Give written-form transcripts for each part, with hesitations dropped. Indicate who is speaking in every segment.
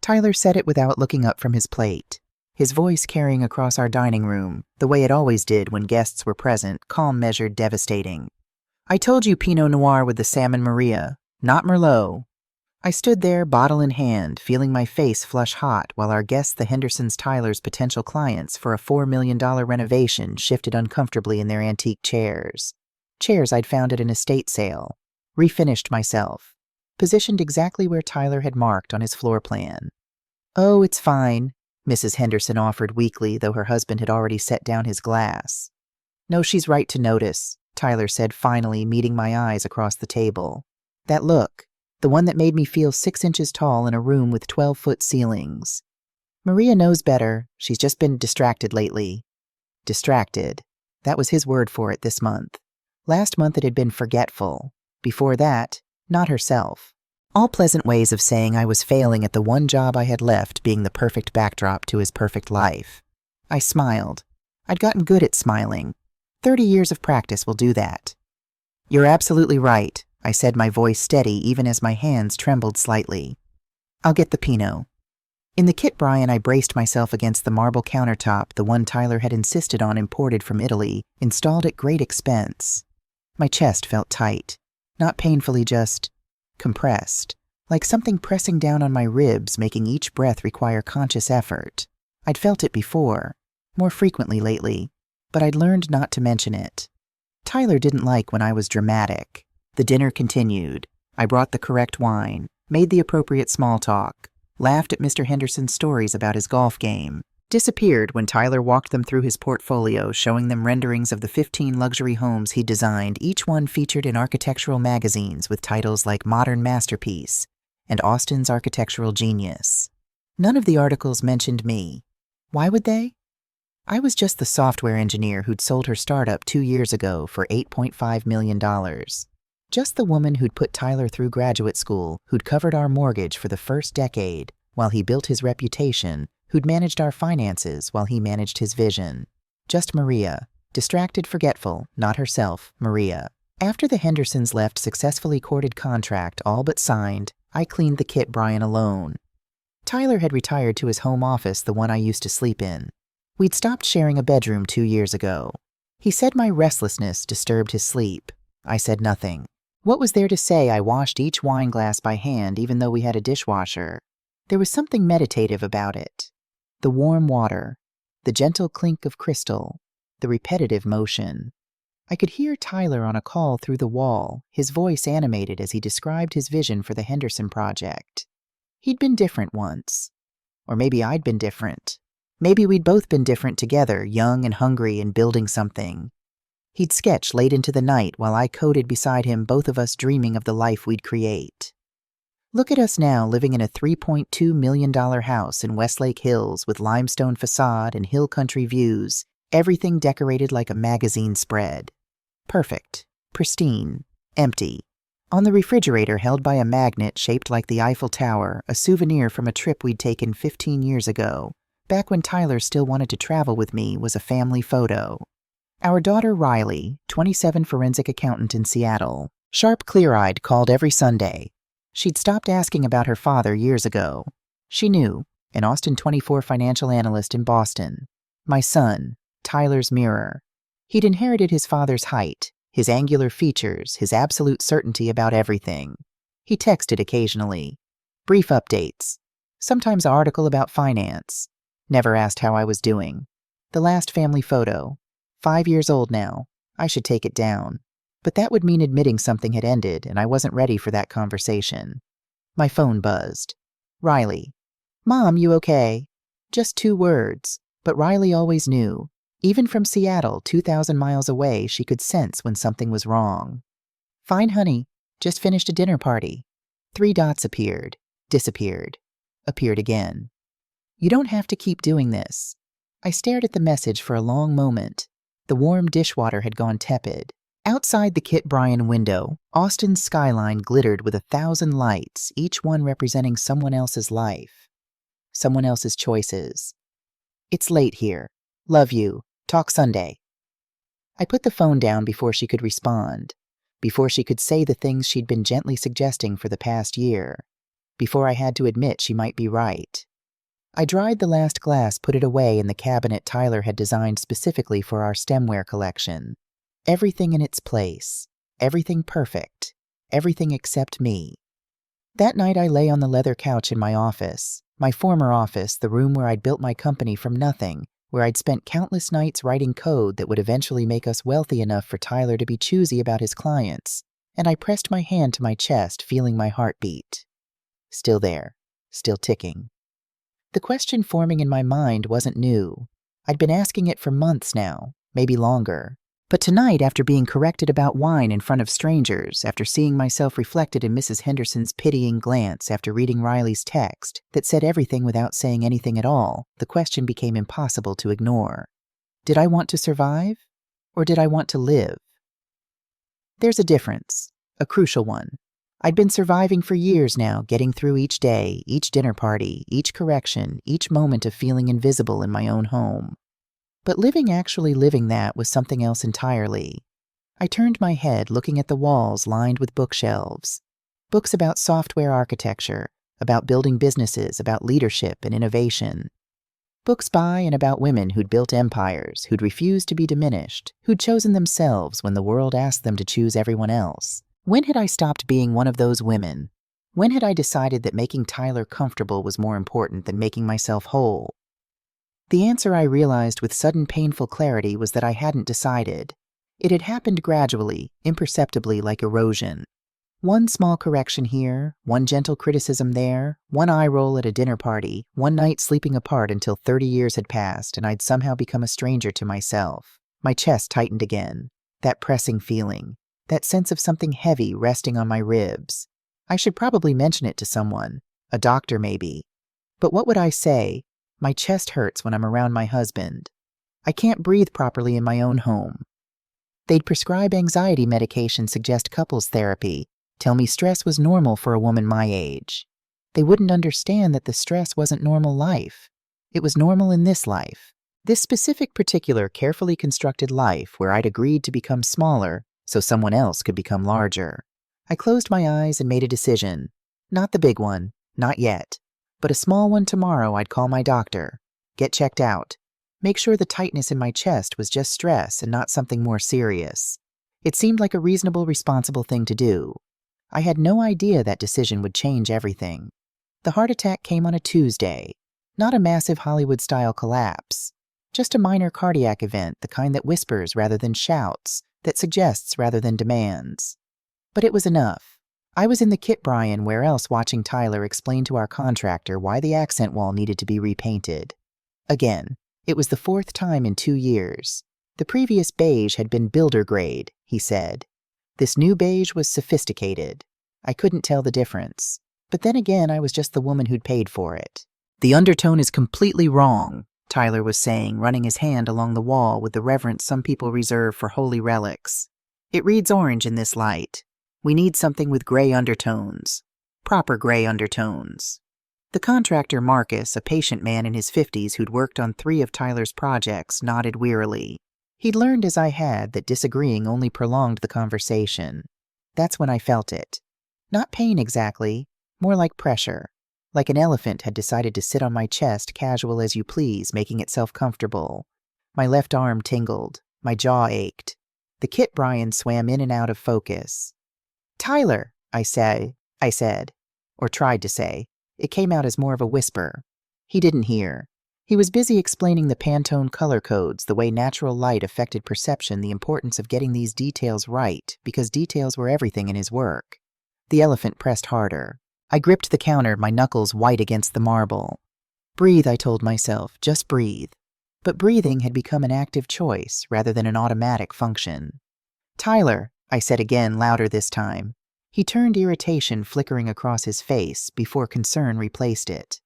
Speaker 1: Tyler said it without looking up from his plate, his voice carrying across our dining room, the way it always did when guests were present, calm, measured, devastating. I told you Pinot Noir with the Salmon Maria, not Merlot. I stood there, bottle in hand, feeling my face flush hot while our guests, the Hendersons Tyler's potential clients for a $4 million renovation, shifted uncomfortably in their antique chairs. Chairs I'd found at an estate sale. Refinished myself. Positioned exactly where Tyler had marked on his floor plan. "Oh, it's fine," Mrs. Henderson offered weakly, though her husband had already set down his glass. "No, she's right to notice," Tyler said finally, meeting my eyes across the table. "That look, the one that made me feel 6 inches tall in a room with 12-foot ceilings. Maria knows better. She's just been distracted lately." Distracted. That was his word for it this month. Last month it had been forgetful. Before that, not herself. All pleasant ways of saying I was failing at the one job I had left being the perfect backdrop to his perfect life. I smiled. I'd gotten good at smiling. 30 years of practice will do that. "You're absolutely right," I said, my voice steady even as my hands trembled slightly. "I'll get the Pinot." In the Kit Bryan, I braced myself against the marble countertop, the one Tyler had insisted on imported from Italy, installed at great expense. My chest felt tight. Not painfully, just compressed, like something pressing down on my ribs, making each breath require conscious effort. I'd felt it before, more frequently lately, but I'd learned not to mention it. Tyler didn't like when I was dramatic. The dinner continued. I brought the correct wine, made the appropriate small talk, laughed at Mr. Henderson's stories about his golf game, disappeared when Tyler walked them through his portfolio, showing them renderings of the 15 luxury homes he designed, each one featured in architectural magazines with titles like Modern Masterpiece and Austin's Architectural Genius. None of the articles mentioned me. Why would they? I was just the software engineer who'd sold her startup 2 years ago for $8.5 million. Just the woman who'd put Tyler through graduate school, who'd covered our mortgage for the first decade while he built his reputation, who'd managed our finances while he managed his vision. Just Maria. Distracted, forgetful, not herself, Maria. After the Hendersons left successfully courted contract, all but signed, I cleaned the Kit Bryan alone. Tyler had retired to his home office, the one I used to sleep in. We'd stopped sharing a bedroom 2 years ago. He said my restlessness disturbed his sleep. I said nothing. What was there to say? I washed each wine glass by hand, even though we had a dishwasher. There was something meditative about it. The warm water, the gentle clink of crystal, the repetitive motion. I could hear Tyler on a call through the wall, his voice animated as he described his vision for the Henderson project. He'd been different once. Or maybe I'd been different. Maybe we'd both been different together, young and hungry and building something. He'd sketch late into the night while I coded beside him, both of us dreaming of the life we'd create. Look at us now, living in a $3.2 million house in Westlake Hills with limestone facade and hill country views, everything decorated like a magazine spread. Perfect, pristine, empty. On the refrigerator, held by a magnet shaped like the Eiffel Tower, a souvenir from a trip we'd taken 15 years ago, back when Tyler still wanted to travel with me, was a family photo. Our daughter Riley, 27, forensic accountant in Seattle, sharp, clear-eyed, called every Sunday. She'd stopped asking about her father years ago. She knew, an Austin 24 financial analyst in Boston. My son, Tyler's mirror. He'd inherited his father's height, his angular features, his absolute certainty about everything. He texted occasionally. Brief updates. Sometimes an article about finance. Never asked how I was doing. The last family photo. 5 years old now. I should take it down. But that would mean admitting something had ended, and I wasn't ready for that conversation. My phone buzzed. Riley. Mom, you okay? Just 2 words, but Riley always knew. Even from Seattle, 2,000 miles away, she could sense when something was wrong. Fine, honey. Just finished a dinner party. 3 dots appeared, disappeared, appeared again. You don't have to keep doing this. I stared at the message for a long moment. The warm dishwater had gone tepid. Outside the Kit Bryan window, Austin's skyline glittered with 1,000 lights, each one representing someone else's life. Someone else's choices. It's late here. Love you. Talk Sunday. I put the phone down before she could respond, before she could say the things she'd been gently suggesting for the past year. before I had to admit she might be right. I dried the last glass, put it away in the cabinet Tyler had designed specifically for our stemware collection. Everything in its place. Everything perfect. Everything except me. That night I lay on the leather couch in my office. My former office, the room where I'd built my company from nothing, where I'd spent countless nights writing code that would eventually make us wealthy enough for Tyler to be choosy about his clients, and I pressed my hand to my chest, feeling my heartbeat. Still there, still ticking. The question forming in my mind wasn't new. I'd been asking it for months now, maybe longer. But tonight, after being corrected about wine in front of strangers, after seeing myself reflected in Mrs. Henderson's pitying glance, after reading Riley's text that said everything without saying anything at all, the question became impossible to ignore. Did I want to survive? Or did I want to live? There's a difference, a crucial one. I'd been surviving for years now, getting through each day, each dinner party, each correction, each moment of feeling invisible in my own home. But actually living that was something else entirely. I turned my head, looking at the walls lined with bookshelves. Books about software architecture, about building businesses, about leadership and innovation. Books by and about women who'd built empires, who'd refused to be diminished, who'd chosen themselves when the world asked them to choose everyone else. When had I stopped being one of those women? When had I decided that making Tyler comfortable was more important than making myself whole? The answer I realized with sudden painful clarity was that I hadn't decided. It had happened gradually, imperceptibly like erosion. One small correction here, one gentle criticism there, one eye roll at a dinner party, one night sleeping apart until 30 years had passed and I'd somehow become a stranger to myself. My chest tightened again. That pressing feeling. That sense of something heavy resting on my ribs. I should probably mention it to someone. A doctor maybe. But what would I say? My chest hurts when I'm around my husband. I can't breathe properly in my own home. They'd prescribe anxiety medication, suggest couples therapy, tell me stress was normal for a woman my age. They wouldn't understand that the stress wasn't normal life. It was normal in this life. This specific, particular, carefully constructed life where I'd agreed to become smaller so someone else could become larger. I closed my eyes and made a decision. Not the big one, not yet. But a small one tomorrow. I'd call my doctor, get checked out, make sure the tightness in my chest was just stress and not something more serious. It seemed like a reasonable, responsible thing to do. I had no idea that decision would change everything. The heart attack came on a Tuesday, not a massive Hollywood-style collapse, just a minor cardiac event, the kind that whispers rather than shouts, that suggests rather than demands. But it was enough. I was in the Kit Bryan where else watching Tyler explain to our contractor why the accent wall needed to be repainted. Again, it was the 4th time in 2 years. The previous beige had been builder grade, he said. This new beige was sophisticated. I couldn't tell the difference. But then again, I was just the woman who'd paid for it. The undertone is completely wrong, Tyler was saying, running his hand along the wall with the reverence some people reserve for holy relics. It reads orange in this light. We need something with gray undertones. Proper gray undertones. The contractor Marcus, a patient man in his 50s who'd worked on 3 of Tyler's projects, nodded wearily. He'd learned as I had that disagreeing only prolonged the conversation. That's when I felt it. Not pain exactly, more like pressure. Like an elephant had decided to sit on my chest casual as you please, making itself comfortable. My left arm tingled. My jaw ached. The Kit Bryan swam in and out of focus. Tyler, I said, or tried to say. It came out as more of a whisper. He didn't hear. He was busy explaining the Pantone color codes, the way natural light affected perception, the importance of getting these details right, because details were everything in his work. The elephant pressed harder. I gripped the counter, my knuckles white against the marble. Breathe, I told myself, just breathe. But breathing had become an active choice rather than an automatic function. Tyler, I said again, louder this time. He turned, irritation flickering across his face before concern replaced it.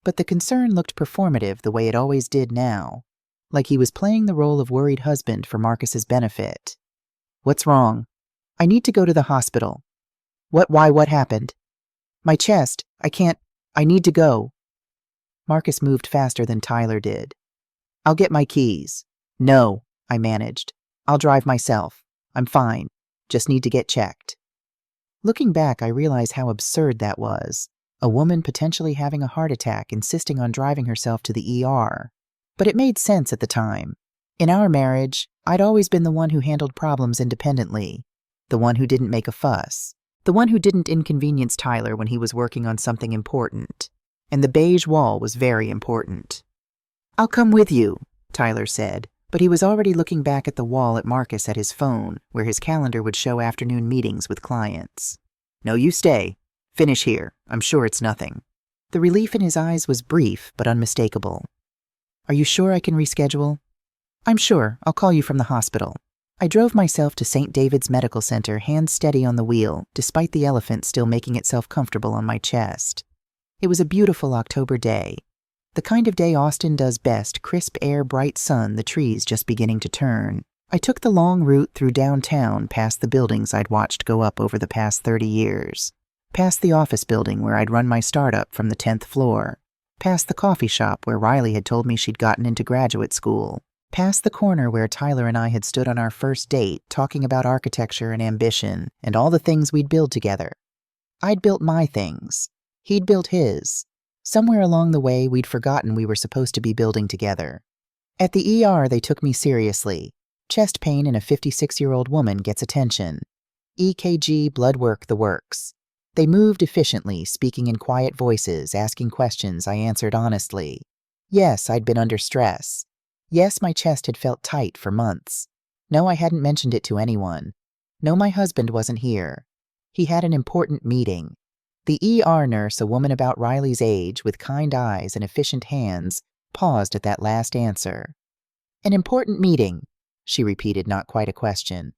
Speaker 1: But the concern looked performative the way it always did now, like he was playing the role of worried husband for Marcus's benefit. What's wrong? I need to go to the hospital. What happened? My chest, I need to go. Marcus moved faster than Tyler did. I'll get my keys. No, I managed. I'll drive myself. I'm fine. Just need to get checked. Looking back, I realize how absurd that was. A woman potentially having a heart attack insisting on driving herself to the ER. But it made sense at the time. In our marriage, I'd always been the one who handled problems independently, the one who didn't make a fuss, the one who didn't inconvenience Tyler when he was working on something important. And the beige wall was very important. "I'll come with you," Tyler said, but he was already looking back at the wall at Marcus at his phone, where his calendar would show afternoon meetings with clients. "No, you stay. Finish here. I'm sure it's nothing." The relief in his eyes was brief but unmistakable. "Are you sure I can reschedule?" "I'm sure. I'll call you from the hospital." I drove myself to St. David's Medical Center, hands steady on the wheel, despite the elephant still making itself comfortable on my chest. It was a beautiful October day. The kind of day Austin does best: crisp air, bright sun, the trees just beginning to turn. I took the long route through downtown, past the buildings I'd watched go up over the past 30 years. Past the office building where I'd run my startup from the 10th floor. Past the coffee shop where Riley had told me she'd gotten into graduate school. Past the corner where Tyler and I had stood on our first date, talking about architecture and ambition, and all the things we'd build together. I'd built my things. He'd built his. Somewhere along the way, we'd forgotten we were supposed to be building together. At the ER, they took me seriously. Chest pain in a 56-year-old woman gets attention. EKG, blood work, the works. They moved efficiently, speaking in quiet voices, asking questions I answered honestly. Yes, I'd been under stress. Yes, my chest had felt tight for months. No, I hadn't mentioned it to anyone. No, my husband wasn't here. He had an important meeting. The ER nurse, a woman about Riley's age, with kind eyes and efficient hands, paused at that last answer. "An important meeting," she repeated, not quite a question.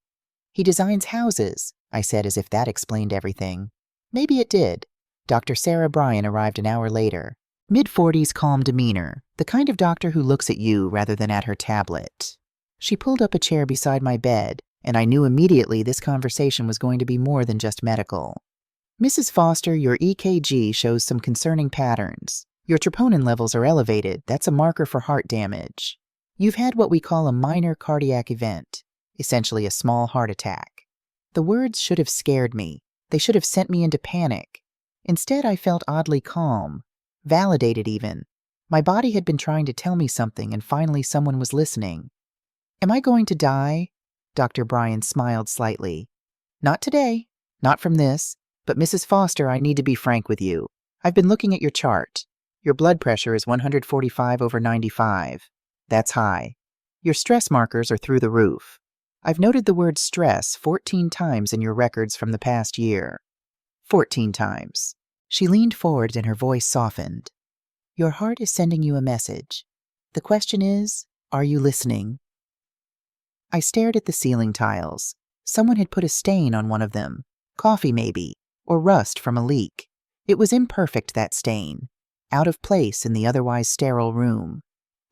Speaker 1: "He designs houses," I said, as if that explained everything. Maybe it did. Dr. Sarah Bryan arrived an hour later. Mid-40s, calm demeanor, the kind of doctor who looks at you rather than at her tablet. She pulled up a chair beside my bed, and I knew immediately this conversation was going to be more than just medical. "Mrs. Foster, your EKG shows some concerning patterns. Your troponin levels are elevated. That's a marker for heart damage. You've had what we call a minor cardiac event, essentially a small heart attack." The words should have scared me. They should have sent me into panic. Instead, I felt oddly calm. Validated even. My body had been trying to tell me something, and finally someone was listening. "Am I going to die?" Dr. Bryan smiled slightly. "Not today. Not from this. But Mrs. Foster, I need to be frank with you. I've been looking at your chart. Your blood pressure is 145/95. That's high. Your stress markers are through the roof. I've noted the word stress 14 times in your records from the past year. 14 times. She leaned forward and her voice softened. "Your heart is sending you a message. The question is, are you listening?" I stared at the ceiling tiles. Someone had put a stain on one of them. Coffee, maybe, or rust from a leak. It was imperfect, that stain. Out of place in the otherwise sterile room.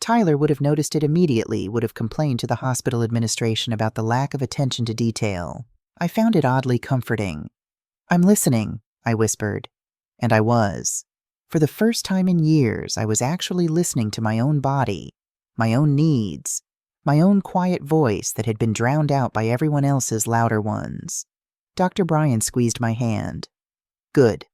Speaker 1: Tyler would have noticed it immediately, would have complained to the hospital administration about the lack of attention to detail. I found it oddly comforting. "I'm listening," I whispered. And I was. For the first time in years, I was actually listening to my own body, my own needs, my own quiet voice that had been drowned out by everyone else's louder ones. Dr. Bryan squeezed my hand. "Good.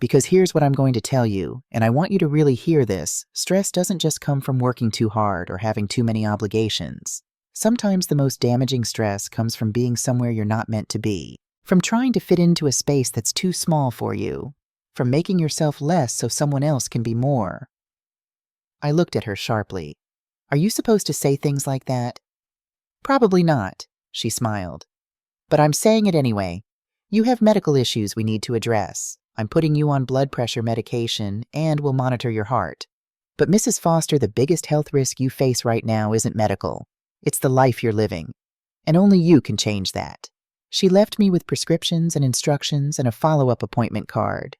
Speaker 1: Because here's what I'm going to tell you, and I want you to really hear this. Stress doesn't just come from working too hard or having too many obligations. Sometimes the most damaging stress comes from being somewhere you're not meant to be, from trying to fit into a space that's too small for you, from making yourself less so someone else can be more." I looked at her sharply. "Are you supposed to say things like that?" "Probably not," she smiled. "But I'm saying it anyway. You have medical issues we need to address. I'm putting you on blood pressure medication and will monitor your heart. But Mrs. Foster, the biggest health risk you face right now isn't medical. It's the life you're living. And only you can change that." She left me with prescriptions and instructions and a follow-up appointment card.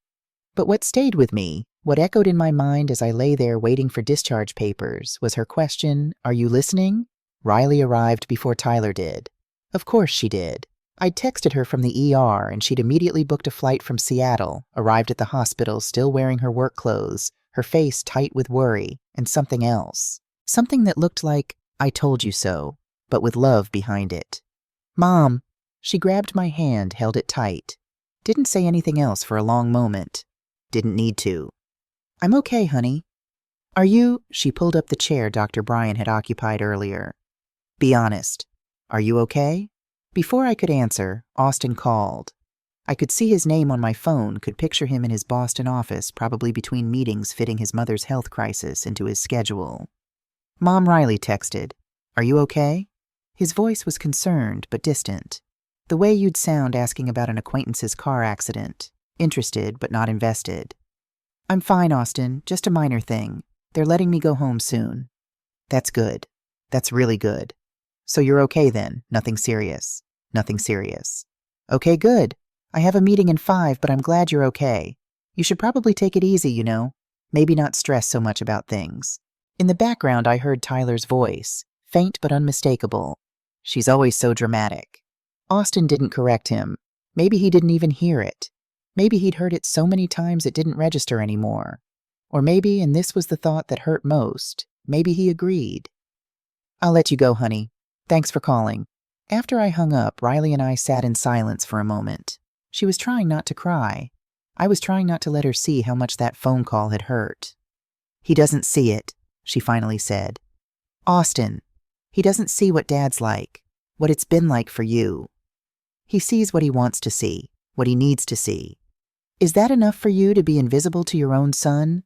Speaker 1: But what stayed with me, what echoed in my mind as I lay there waiting for discharge papers, was her question, "Are you listening?" Riley arrived before Tyler did. Of course she did. I'd texted her from the ER, and she'd immediately booked a flight from Seattle, arrived at the hospital still wearing her work clothes, her face tight with worry, and something else. Something that looked like, "I told you so," but with love behind it. "Mom." She grabbed my hand, held it tight. Didn't say anything else for a long moment. Didn't need to. I'm okay, honey. Are you? She pulled up the chair Dr. Bryan had occupied earlier. Be honest. Are you okay? Before I could answer, Austin called. I could see his name on my phone, could picture him in his Boston office, probably between meetings fitting his mother's health crisis into his schedule. Mom, Riley texted. Are you okay? His voice was concerned but distant. The way you'd sound asking about an acquaintance's car accident. Interested but not invested. I'm fine, Austin. Just a minor thing. They're letting me go home soon. That's good. That's really good. So you're okay then? Nothing serious. Nothing serious. Okay, good. I have a meeting in 5, but I'm glad you're okay. You should probably take it easy, you know. Maybe not stress so much about things. In the background, I heard Tyler's voice, faint but unmistakable. She's always so dramatic. Austin didn't correct him. Maybe he didn't even hear it. Maybe he'd heard it so many times it didn't register anymore. Or maybe, and this was the thought that hurt most, maybe he agreed. I'll let you go, honey. Thanks for calling. After I hung up, Riley and I sat in silence for a moment. She was trying not to cry. I was trying not to let her see how much that phone call had hurt. He doesn't see it, she finally said. Austin, he doesn't see what Dad's like, what it's been like for you. He sees what he wants to see, what he needs to see. Is that enough for you to be invisible to your own son?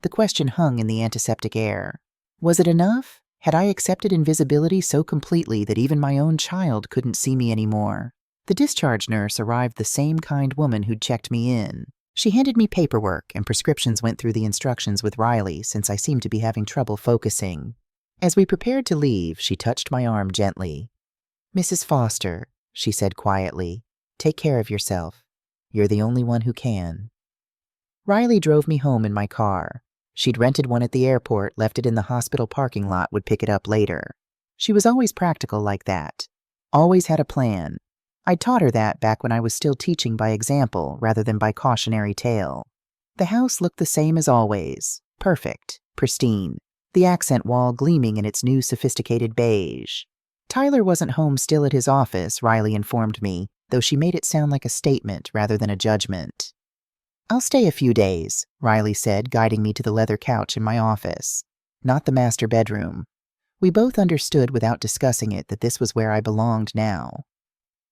Speaker 1: The question hung in the antiseptic air. Was it enough? Had I accepted invisibility so completely that even my own child couldn't see me anymore? The discharge nurse arrived, the same kind woman who'd checked me in. She handed me paperwork, and prescriptions went through the instructions with Riley since I seemed to be having trouble focusing. As we prepared to leave, she touched my arm gently. Mrs. Foster, she said quietly, take care of yourself. You're the only one who can. Riley drove me home in my car. She'd rented one at the airport, left it in the hospital parking lot, would pick it up later. She was always practical like that. Always had a plan. I'd taught her that back when I was still teaching by example rather than by cautionary tale. The house looked the same as always. Perfect. Pristine. The accent wall gleaming in its new sophisticated beige. Tyler wasn't home still at his office, Riley informed me, though she made it sound like a statement rather than a judgment. I'll stay a few days, Riley said, guiding me to the leather couch in my office. Not the master bedroom. We both understood without discussing it that this was where I belonged now.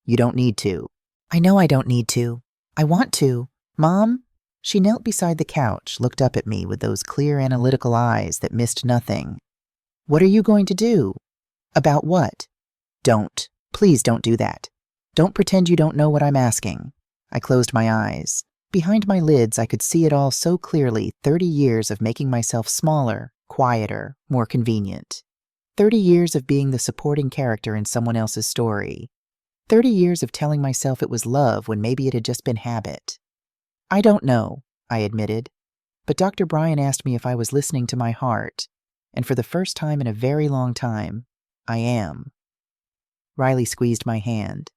Speaker 1: You don't need to. I know I don't need to. I want to. Mom? She knelt beside the couch, looked up at me with those clear analytical eyes that missed nothing. What are you going to do? About what? Don't. Please don't do that. Don't pretend you don't know what I'm asking. I closed my eyes. Behind my lids, I could see it all so clearly, 30 years of making myself smaller, quieter, more convenient. 30 years of being the supporting character in someone else's story. 30 years of telling myself it was love when maybe it had just been habit. I don't know, I admitted. But Dr. Bryan asked me if I was listening to my heart, and for the first time in a very long time, I am. Riley squeezed my hand.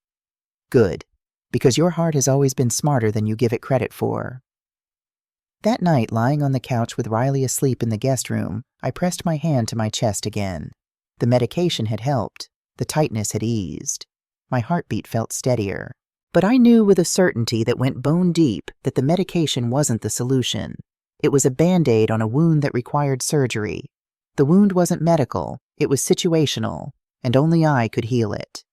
Speaker 1: Good, because your heart has always been smarter than you give it credit for. That night, lying on the couch with Riley asleep in the guest room, I pressed my hand to my chest again. The medication had helped. The tightness had eased. My heartbeat felt steadier. But I knew with a certainty that went bone deep that the medication wasn't the solution. It was a Band-Aid on a wound that required surgery. The wound wasn't medical, it was situational, and only I could heal it.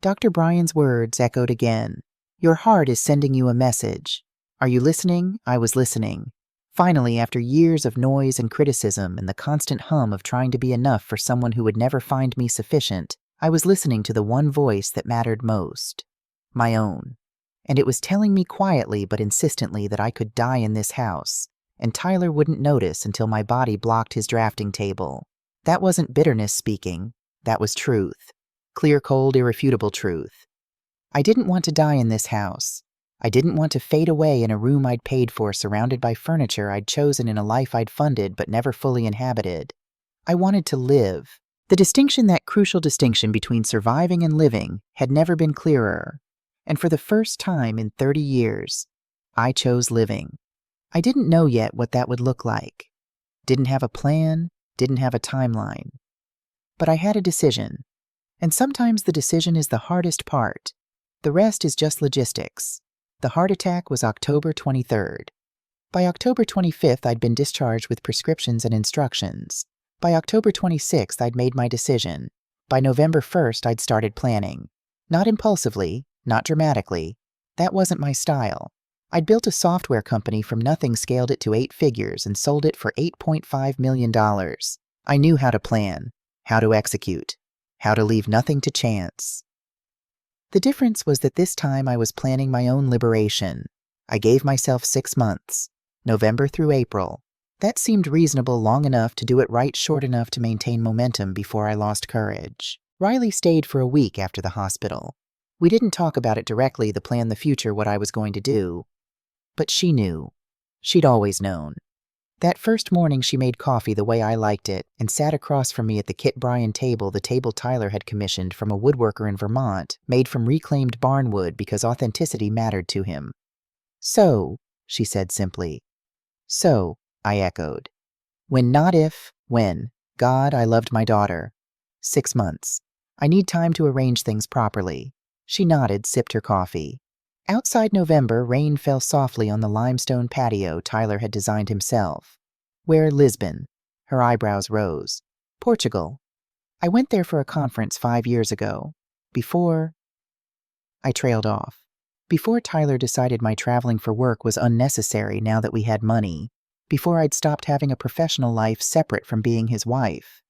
Speaker 1: Dr. Bryan's words echoed again. Your heart is sending you a message. Are you listening? I was listening. Finally, after years of noise and criticism and the constant hum of trying to be enough for someone who would never find me sufficient, I was listening to the one voice that mattered most. My own. And it was telling me quietly but insistently that I could die in this house, and Tyler wouldn't notice until my body blocked his drafting table. That wasn't bitterness speaking. That was truth. Clear, cold, irrefutable truth. I didn't want to die in this house. I didn't want to fade away in a room I'd paid for surrounded by furniture I'd chosen in a life I'd funded but never fully inhabited. I wanted to live. The distinction, that crucial distinction between surviving and living, had never been clearer. And for the first time in 30 years, I chose living. I didn't know yet what that would look like. Didn't have a plan, didn't have a timeline. But I had a decision. And sometimes the decision is the hardest part. The rest is just logistics. The heart attack was October 23rd. By October 25th, I'd been discharged with prescriptions and instructions. By October 26th, I'd made my decision. By November 1st, I'd started planning. Not impulsively, not dramatically. That wasn't my style. I'd built a software company from nothing, scaled it to 8 figures, and sold it for $8.5 million. I knew how to plan, how to execute, how to leave nothing to chance. The difference was that this time I was planning my own liberation. I gave myself 6 months, November through April. That seemed reasonable, long enough to do it right, short enough to maintain momentum before I lost courage. Riley stayed for a week after the hospital. We didn't talk about it directly, the plan, the future, what I was going to do. But she knew. She'd always known. That first morning she made coffee the way I liked it and sat across from me at the Kit Bryan table, the table Tyler had commissioned from a woodworker in Vermont, made from reclaimed barnwood because authenticity mattered to him. "So," she said simply. "So," I echoed. "When, not if, when. God, I loved my daughter. 6 months. I need time to arrange things properly." She nodded, sipped her coffee. Outside November, rain fell softly on the limestone patio Tyler had designed himself. "Where?" "Lisbon." Her eyebrows rose. "Portugal. I went there for a conference 5 years ago. Before—" I trailed off. Before Tyler decided my traveling for work was unnecessary now that we had money. Before I'd stopped having a professional life separate from being his wife.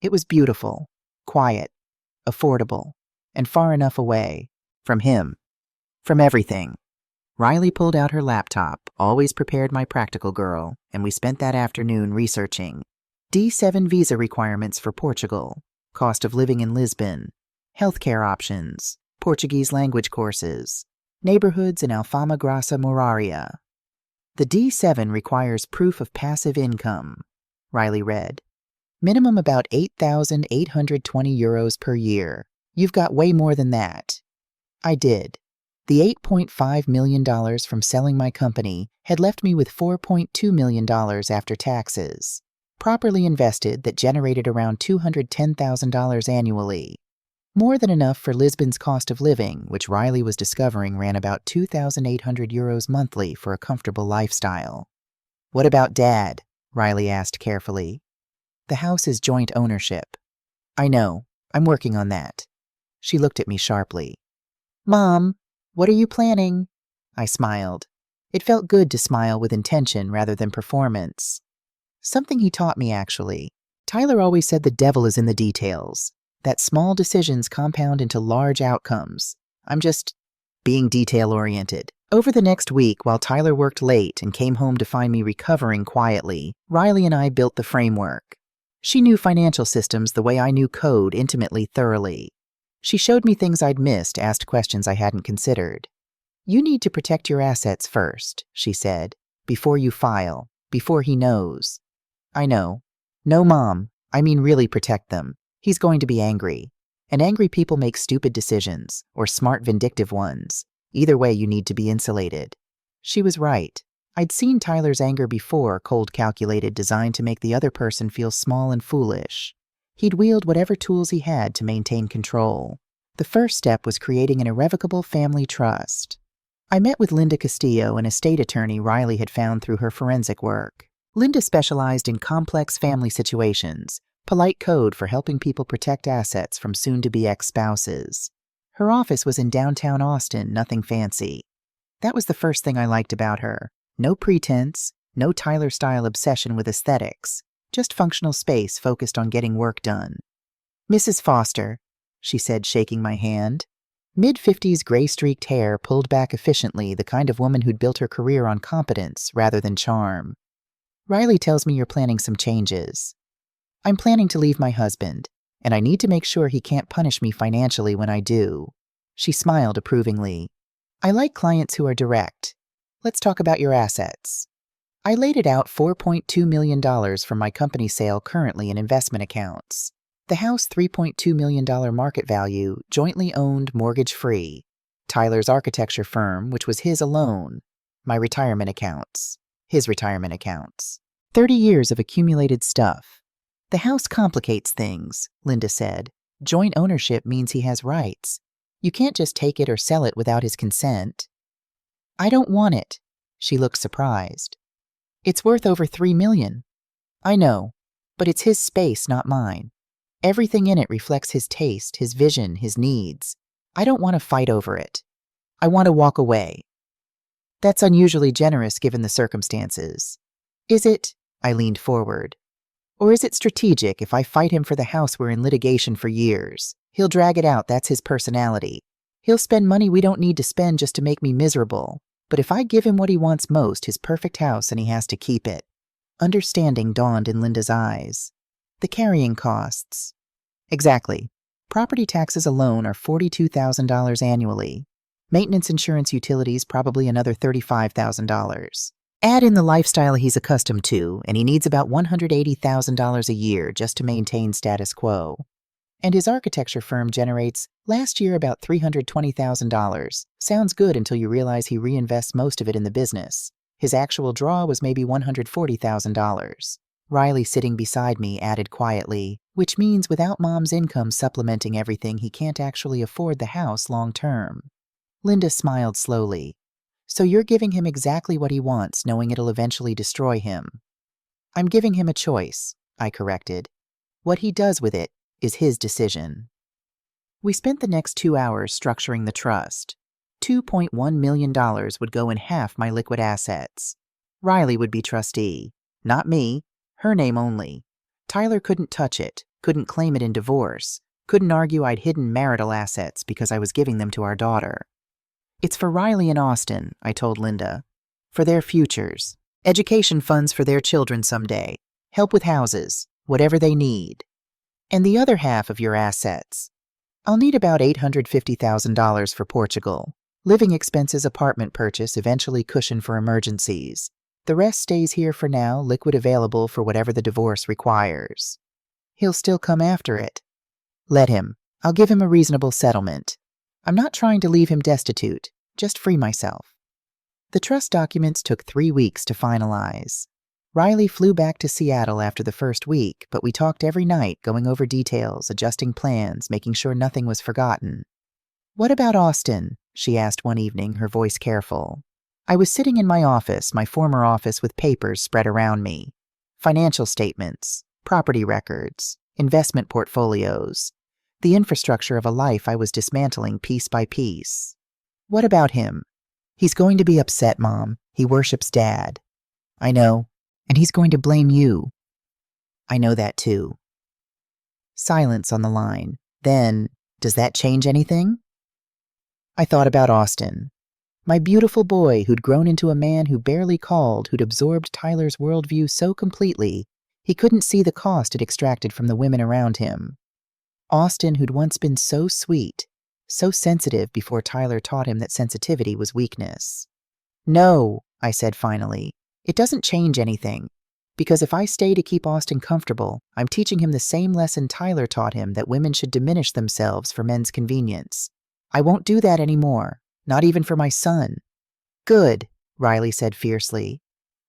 Speaker 1: It was beautiful, quiet, affordable, and far enough away. From him. From everything. Riley pulled out her laptop, always prepared, my practical girl, and we spent that afternoon researching D7 visa requirements for Portugal, cost of living in Lisbon, healthcare options, Portuguese language courses, neighborhoods in Alfama Grassa Moraria. The D7 requires proof of passive income, Riley read. Minimum about €8,820 per year. You've got way more than that. I did. The $8.5 million from selling my company had left me with $4.2 million after taxes. Properly invested, that generated around $210,000 annually. More than enough for Lisbon's cost of living, which Riley was discovering ran about €2,800 monthly for a comfortable lifestyle. "What about Dad?" Riley asked carefully. "The house is joint ownership." "I know. I'm working on that." She looked at me sharply. "Mom, what are you planning?" I smiled. It felt good to smile with intention rather than performance. Something he taught me, actually. Tyler always said the devil is in the details, that small decisions compound into large outcomes. I'm just being detail-oriented. Over the next week, while Tyler worked late and came home to find me recovering quietly, Riley and I built the framework. She knew financial systems the way I knew code, intimately, thoroughly. She showed me things I'd missed, asked questions I hadn't considered. "You need to protect your assets first," she said, "before you file, before he knows." "I know." "No, Mom. I mean really protect them. He's going to be angry. And angry people make stupid decisions, or smart, vindictive ones. Either way, you need to be insulated." She was right. I'd seen Tyler's anger before, cold, calculated, designed to make the other person feel small and foolish. He'd wield whatever tools he had to maintain control. The first step was creating an irrevocable family trust. I met with Linda Castillo, an estate attorney Riley had found through her forensic work. Linda specialized in complex family situations, polite code for helping people protect assets from soon-to-be ex-spouses. Her office was in downtown Austin, nothing fancy. That was the first thing I liked about her. No pretense, no Tyler-style obsession with aesthetics. Just functional space focused on getting work done. "Mrs. Foster," she said, shaking my hand. Mid-50s gray-streaked hair pulled back efficiently, the kind of woman who'd built her career on competence rather than charm. "Riley tells me you're planning some changes." "I'm planning to leave my husband, and I need to make sure he can't punish me financially when I do." She smiled approvingly. "I like clients who are direct. Let's talk about your assets." I laid it out, $4.2 million from my company sale currently in investment accounts. The house, $3.2 million market value, jointly owned, mortgage-free. Tyler's architecture firm, which was his alone. My retirement accounts. His retirement accounts. 30 years of accumulated stuff. "The house complicates things," Linda said. "Joint ownership means he has rights. You can't just take it or sell it without his consent." "I don't want it." She looked surprised. It's worth over $3 million. I know, but it's his space, not mine. Everything in it reflects his taste, his vision, his needs. I don't want to fight over it. I want to walk away. That's unusually generous given the circumstances. Is it? I leaned forward. Or is it strategic if I fight him for the house we're in litigation for years? He'll drag it out, that's his personality. He'll spend money we don't need to spend just to make me miserable. But if I give him what he wants most, his perfect house, and he has to keep it. Understanding dawned in Linda's eyes. The carrying costs. Exactly. Property taxes alone are $42,000 annually. Maintenance, insurance, utilities, probably another $35,000. Add in the lifestyle he's accustomed to, and he needs about $180,000 a year just to maintain status quo. And his architecture firm generates, last year, about $320,000. Sounds good until you realize he reinvests most of it in the business. His actual draw was maybe $140,000. Riley, sitting beside me, added quietly, which means without Mom's income supplementing everything, he can't actually afford the house long term. Linda smiled slowly. So you're giving him exactly what he wants, knowing it'll eventually destroy him. I'm giving him a choice, I corrected. What he does with it is his decision. We spent the next 2 hours structuring the trust. $2.1 million would go in half my liquid assets. Riley would be trustee. Not me. Her name only. Tyler couldn't touch it, couldn't claim it in divorce, couldn't argue I'd hidden marital assets because I was giving them to our daughter. It's for Riley and Austin, I told Linda. For their futures. Education funds for their children someday. Help with houses. Whatever they need. And the other half of your assets. I'll need about $850,000 for Portugal. Living expenses, apartment purchase, eventually cushion for emergencies. The rest stays here for now, liquid available for whatever the divorce requires. He'll still come after it. Let him. I'll give him a reasonable settlement. I'm not trying to leave him destitute, just free myself. The trust documents took 3 weeks to finalize. Riley flew back to Seattle after the first week, but we talked every night, going over details, adjusting plans, making sure nothing was forgotten. What about Austin? She asked one evening, her voice careful. I was sitting in my office, my former office, with papers spread around me. Financial statements, property records, investment portfolios. The infrastructure of a life I was dismantling piece by piece. What about him? He's going to be upset, Mom. He worships Dad. I know. And he's going to blame you. I know that too. Silence on the line. Then, does that change anything? I thought about Austin. My beautiful boy who'd grown into a man who barely called, who'd absorbed Tyler's worldview so completely, he couldn't see the cost it extracted from the women around him. Austin, who'd once been so sweet, so sensitive before Tyler taught him that sensitivity was weakness. No, I said finally, it doesn't change anything, because if I stay to keep Austin comfortable, I'm teaching him the same lesson Tyler taught him, that women should diminish themselves for men's convenience. I won't do that anymore, not even for my son. Good, Riley said fiercely,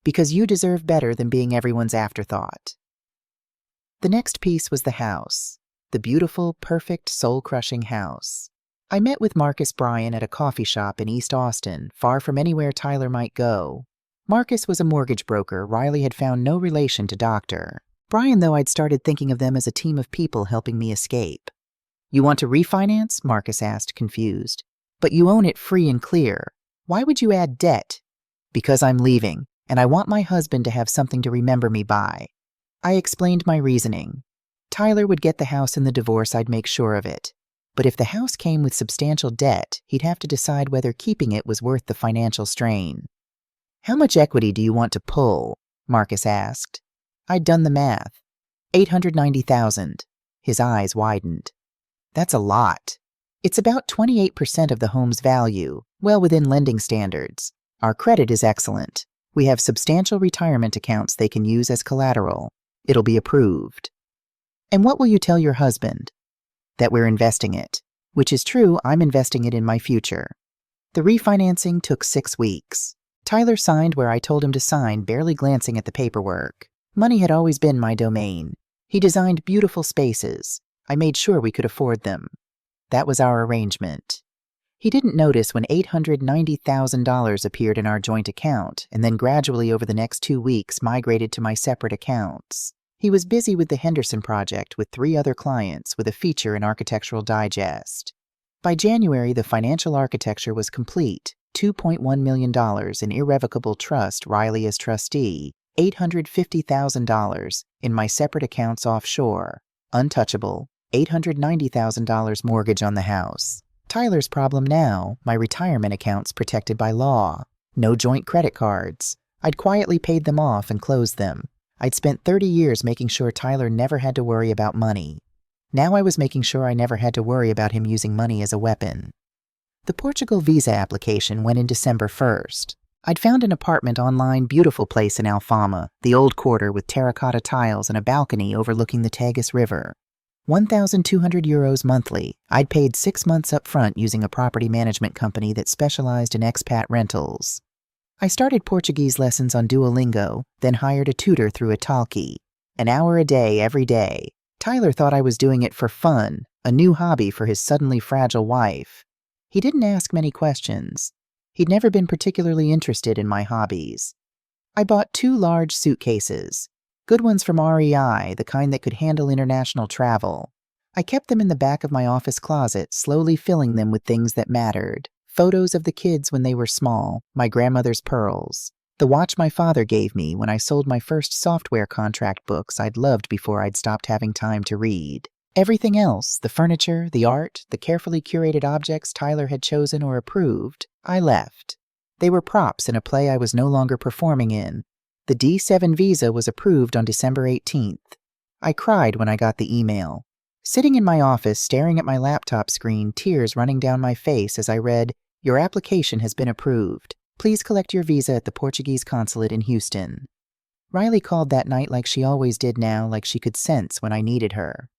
Speaker 1: because you deserve better than being everyone's afterthought. The next piece was the house. The beautiful, perfect, soul-crushing house. I met with Marcus Bryan at a coffee shop in East Austin, far from anywhere Tyler might go. Marcus was a mortgage broker Riley had found no relation to Doctor. Bryan, though, I'd started thinking of them as a team of people helping me escape. You want to refinance? Marcus asked, confused. But you own it free and clear. Why would you add debt? Because I'm leaving, and I want my husband to have something to remember me by. I explained my reasoning. Tyler would get the house in the divorce, I'd make sure of it. But if the house came with substantial debt, he'd have to decide whether keeping it was worth the financial strain. How much equity do you want to pull? Marcus asked. I'd done the math. $890,000. His eyes widened. That's a lot. It's about 28% of the home's value, well within lending standards. Our credit is excellent. We have substantial retirement accounts they can use as collateral. It'll be approved. And what will you tell your husband? That we're investing it. Which is true, I'm investing it in my future. The refinancing took 6 weeks. Tyler signed where I told him to sign, barely glancing at the paperwork. Money had always been my domain. He designed beautiful spaces. I made sure we could afford them. That was our arrangement. He didn't notice when $890,000 appeared in our joint account and then gradually over the next 2 weeks migrated to my separate accounts. He was busy with the Henderson project with 3 other clients with a feature in Architectural Digest. By January, the financial architecture was complete. $2.1 million in irrevocable trust, Riley as trustee, $850,000 in my separate accounts offshore, untouchable, $890,000 mortgage on the house. Tyler's problem now, my retirement accounts protected by law. No joint credit cards. I'd quietly paid them off and closed them. I'd spent 30 years making sure Tyler never had to worry about money. Now I was making sure I never had to worry about him using money as a weapon. The Portugal visa application went in December 1st. I'd found an apartment online, beautiful place in Alfama, the old quarter with terracotta tiles and a balcony overlooking the Tagus River. €1,200 monthly. I'd paid 6 months up front using a property management company that specialized in expat rentals. I started Portuguese lessons on Duolingo, then hired a tutor through Italki. An hour a day, every day. Tyler thought I was doing it for fun, a new hobby for his suddenly fragile wife. He didn't ask many questions. He'd never been particularly interested in my hobbies. I bought 2 large suitcases. Good ones from REI, the kind that could handle international travel. I kept them in the back of my office closet, slowly filling them with things that mattered. Photos of the kids when they were small, my grandmother's pearls. The watch my father gave me when I sold my first software contract books I'd loved before I'd stopped having time to read. Everything else, the furniture, the art, the carefully curated objects Tyler had chosen or approved, I left. They were props in a play I was no longer performing in. The D7 visa was approved on December 18th. I cried when I got the email. Sitting in my office, staring at my laptop screen, tears running down my face as I read, "Your application has been approved. Please collect your visa at the Portuguese consulate in Houston." Riley called that night like she always did now, like she could sense when I needed her.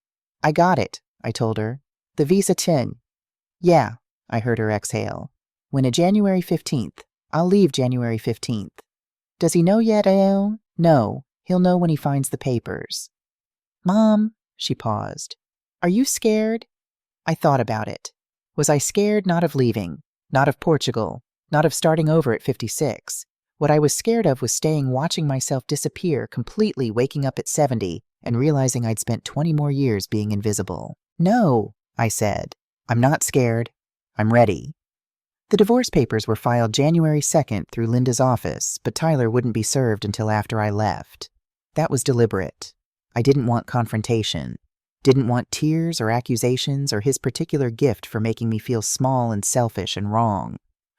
Speaker 1: "I got it," I told her. "The visa 10. "Yeah," I heard her exhale. "When a January 15th. I'll leave January 15th. "Does he know yet, Ao?" "No. He'll know when he finds the papers." "Mom," she paused. "Are you scared?" I thought about it. Was I scared? Not of leaving. Not of Portugal. Not of starting over at 56. What I was scared of was staying watching myself disappear, completely waking up at 70 and realizing I'd spent 20 more years being invisible. "No," I said. "I'm not scared. I'm ready." The divorce papers were filed January 2nd through Linda's office, but Tyler wouldn't be served until after I left. That was deliberate. I didn't want confrontation. Didn't want tears or accusations or his particular gift for making me feel small and selfish and wrong.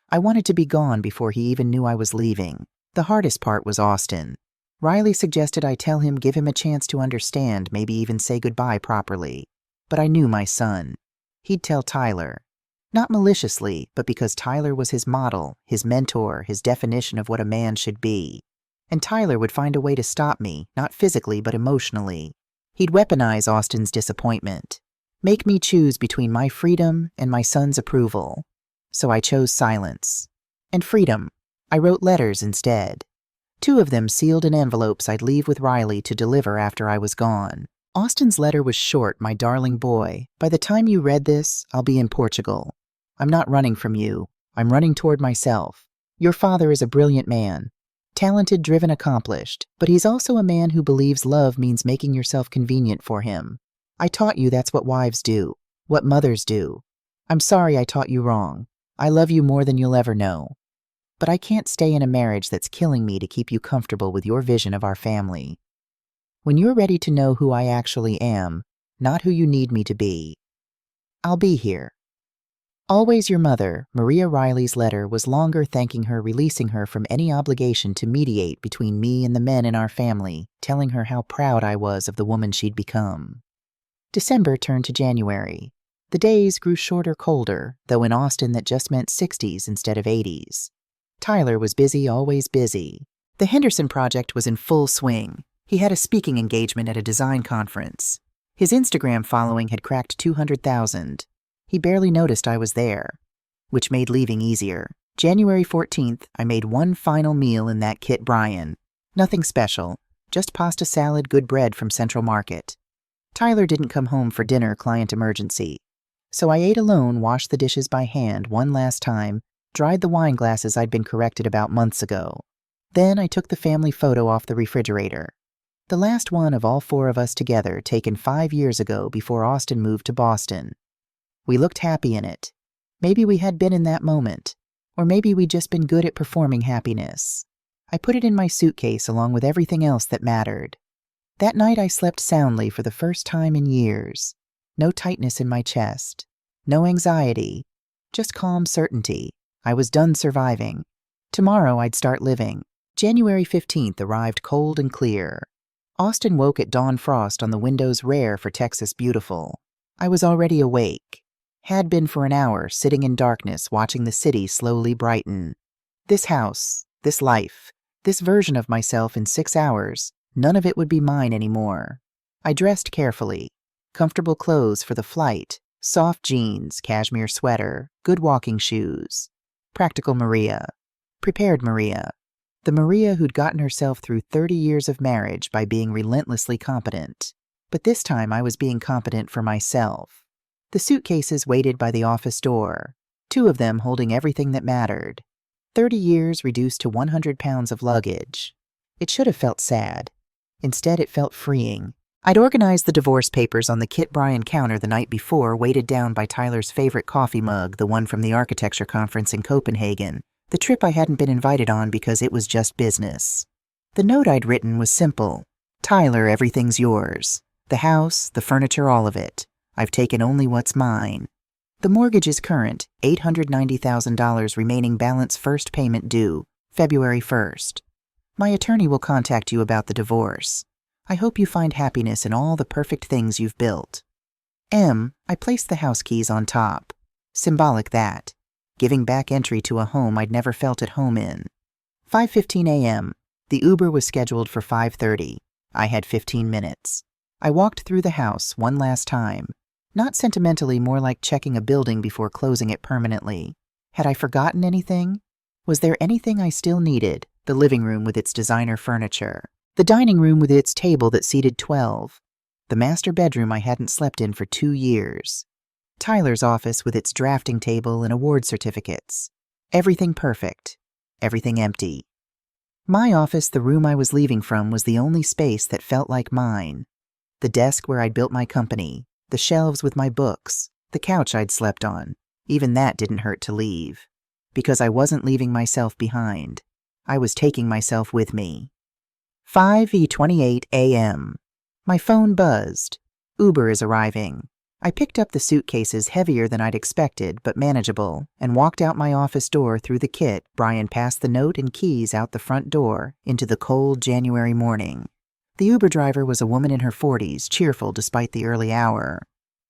Speaker 1: I wanted to be gone before he even knew I was leaving. The hardest part was Austin. Riley suggested I tell him, give him a chance to understand, maybe even say goodbye properly. But I knew my son. He'd tell Tyler. Not maliciously, but because Tyler was his model, his mentor, his definition of what a man should be. And Tyler would find a way to stop me, not physically but emotionally. He'd weaponize Austin's disappointment. Make me choose between my freedom and my son's approval. So I chose silence. And freedom. I wrote letters instead. 2 of them sealed in envelopes I'd leave with Riley to deliver after I was gone. Austin's letter was short, "My darling boy, by the time you read this, I'll be in Portugal. I'm not running from you. I'm running toward myself. Your father is a brilliant man. Talented, driven, accomplished. But he's also a man who believes love means making yourself convenient for him. I taught you that's what wives do. What mothers do. I'm sorry I taught you wrong. I love you more than you'll ever know. But I can't stay in a marriage that's killing me to keep you comfortable with your vision of our family. When you're ready to know who I actually am, not who you need me to be, I'll be here." Always your mother, Maria Riley's letter was longer, thanking her, releasing her from any obligation to mediate between me and the men in our family, telling her how proud I was of the woman she'd become. December turned to January. The days grew shorter, colder, though in Austin that just meant 60s instead of 80s. Tyler was busy, always busy. The Henderson project was in full swing. He had a speaking engagement at a design conference. His Instagram following had cracked 200,000. He barely noticed I was there, which made leaving easier. January 14th, I made one final meal in that Kit Bryan. Nothing special, just pasta salad, good bread from Central Market. Tyler didn't come home for dinner, client emergency. So I ate alone, washed the dishes by hand one last time, dried the wine glasses I'd been corrected about months ago. Then I took the family photo off the refrigerator. The last one of all 4 of us together, taken 5 years ago before Austin moved to Boston. We looked happy in it. Maybe we had been in that moment, or maybe we'd just been good at performing happiness. I put it in my suitcase along with everything else that mattered. That night I slept soundly for the first time in years. No tightness in my chest. No anxiety. Just calm certainty. I was done surviving. Tomorrow I'd start living. January 15th arrived cold and clear. Austin woke at dawn frost on the windows rare for Texas beautiful. I was already awake. Had been for an hour, sitting in darkness, watching the city slowly brighten. This house, this life, this version of myself in 6 hours, none of it would be mine anymore. I dressed carefully. Comfortable clothes for the flight, soft jeans, cashmere sweater, good walking shoes. Practical Maria. Prepared Maria. The Maria who'd gotten herself through 30 years of marriage by being relentlessly competent. But this time I was being competent for myself. The suitcases waited by the office door, 2 of them holding everything that mattered. 30 years reduced to 100 pounds of luggage. It should have felt sad. Instead, it felt freeing. I'd organized the divorce papers on the Kit Bryan counter the night before, weighted down by Tyler's favorite coffee mug, the one from the architecture conference in Copenhagen, the trip I hadn't been invited on because it was just business. The note I'd written was simple. Tyler, everything's yours. The house, the furniture, all of it. I've taken only what's mine. The mortgage is current, $890,000 remaining balance, first payment due, February 1st. My attorney will contact you about the divorce. I hope you find happiness in all the perfect things you've built. M, I placed the house keys on top. Symbolic that. Giving back entry to a home I'd never felt at home in. 5:15 a.m. The Uber was scheduled for 5:30. I had 15 minutes. I walked through the house one last time. Not sentimentally, more like checking a building before closing it permanently. Had I forgotten anything? Was there anything I still needed? The living room with its designer furniture. The dining room with its table that seated 12. The master bedroom I hadn't slept in for 2 years. Tyler's office with its drafting table and award certificates. Everything perfect. Everything empty. My office, the room I was leaving from, was the only space that felt like mine. The desk where I'd built my company. The shelves with my books, the couch I'd slept on. Even that didn't hurt to leave. Because I wasn't leaving myself behind. I was taking myself with me. 5:28 a.m. My phone buzzed. Uber is arriving. I picked up the suitcases, heavier than I'd expected, but manageable, and walked out my office door through the Kit. Bryan passed the note and keys out the front door into the cold January morning. The Uber driver was a woman in her 40s, cheerful despite the early hour.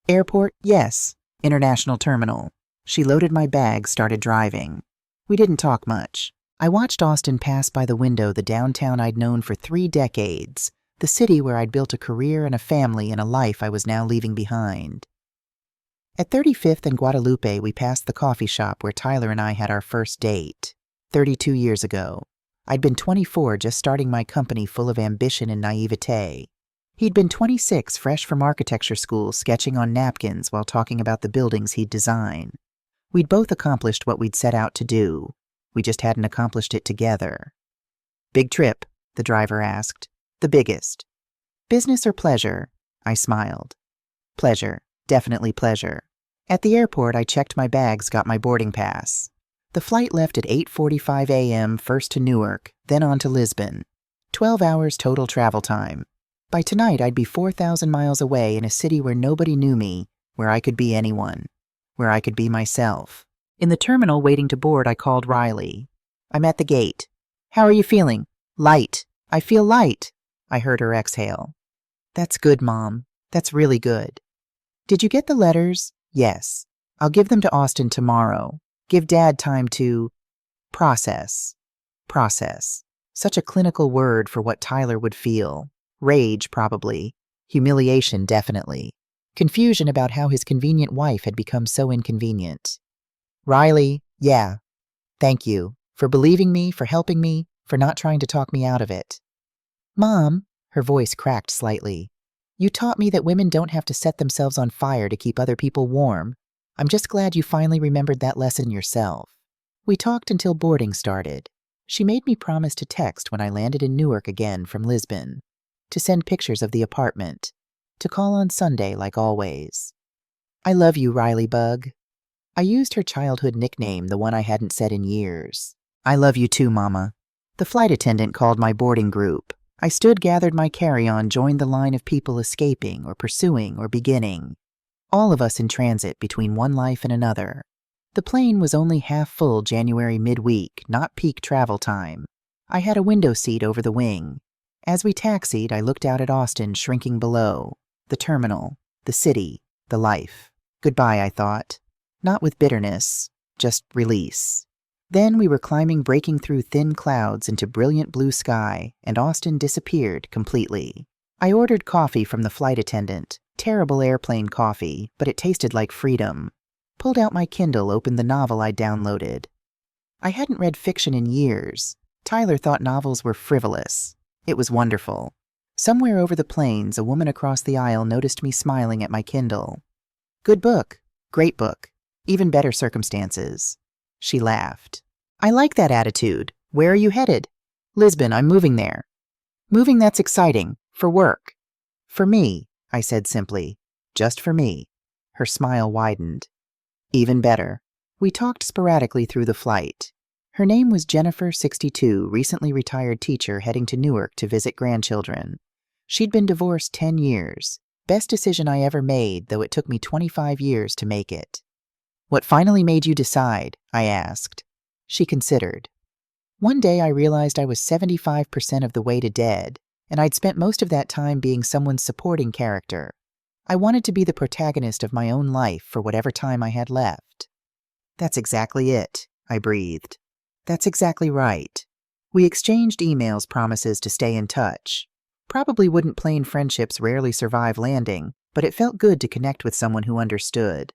Speaker 1: Airport? Yes. International terminal. She loaded my bags, started driving. We didn't talk much. I watched Austin pass by the window, the downtown I'd known for 3 decades, the city where I'd built a career and a family and a life I was now leaving behind. At 35th and Guadalupe, we passed the coffee shop where Tyler and I had our first date, 32 years ago. I'd been 24, just starting my company full of ambition and naivete. He'd been 26, fresh from architecture school, sketching on napkins while talking about the buildings he'd design. We'd both accomplished what we'd set out to do. We just hadn't accomplished it together. Big trip? The driver asked. The biggest. Business or pleasure? I smiled. Pleasure. Definitely pleasure. At the airport, I checked my bags, got my boarding pass. The flight left at 8:45 a.m., first to Newark, then on to Lisbon. 12 hours total travel time. By tonight, I'd be 4,000 miles away in a city where nobody knew me, where I could be anyone, where I could be myself. In the terminal waiting to board, I called Riley. I'm at the gate. How are you feeling? Light. I feel light. I heard her exhale. That's good, Mom. That's really good. Did you get the letters? Yes. I'll give them to Austin tomorrow. Give Dad time to process. Process. Such a clinical word for what Tyler would feel. Rage, probably. Humiliation, definitely. Confusion about how his convenient wife had become so inconvenient. Riley, yeah. Thank you. For believing me, for helping me, for not trying to talk me out of it. Mom, her voice cracked slightly. You taught me that women don't have to set themselves on fire to keep other people warm. I'm just glad you finally remembered that lesson yourself. We talked until boarding started. She made me promise to text when I landed in Newark again from Lisbon, to send pictures of the apartment, to call on Sunday like always. I love you, Riley Bug. I used her childhood nickname, the one I hadn't said in years. I love you too, Mama. The flight attendant called my boarding group. I stood, gathered my carry-on, joined the line of people escaping or pursuing or beginning. All of us in transit between one life and another. The plane was only half full January midweek, not peak travel time. I had a window seat over the wing. As we taxied, I looked out at Austin shrinking below. The terminal, the city, the life. Goodbye, I thought. Not with bitterness, just release. Then we were climbing, breaking through thin clouds into brilliant blue sky, and Austin disappeared completely. I ordered coffee from the flight attendant. Terrible airplane coffee, but it tasted like freedom. Pulled out my Kindle, opened the novel I'd downloaded. I hadn't read fiction in years. Tyler thought novels were frivolous. It was wonderful. Somewhere over the plains, a woman across the aisle noticed me smiling at my Kindle. Good book. Great book. Even better circumstances. She laughed. I like that attitude. Where are you headed? Lisbon, I'm moving there. Moving, that's exciting. For work. For me, I said simply. Just for me. Her smile widened. Even better. We talked sporadically through the flight. Her name was Jennifer, 62, recently retired teacher heading to Newark to visit grandchildren. She'd been divorced 10 years. Best decision I ever made, though it took me 25 years to make it. What finally made you decide? I asked. She considered. One day I realized I was 75% of the way to dead, and I'd spent most of that time being someone's supporting character. I wanted to be the protagonist of my own life for whatever time I had left. That's exactly it, I breathed. That's exactly right. We exchanged emails, promises to stay in touch. Probably wouldn't plane friendships rarely survive landing, but it felt good to connect with someone who understood.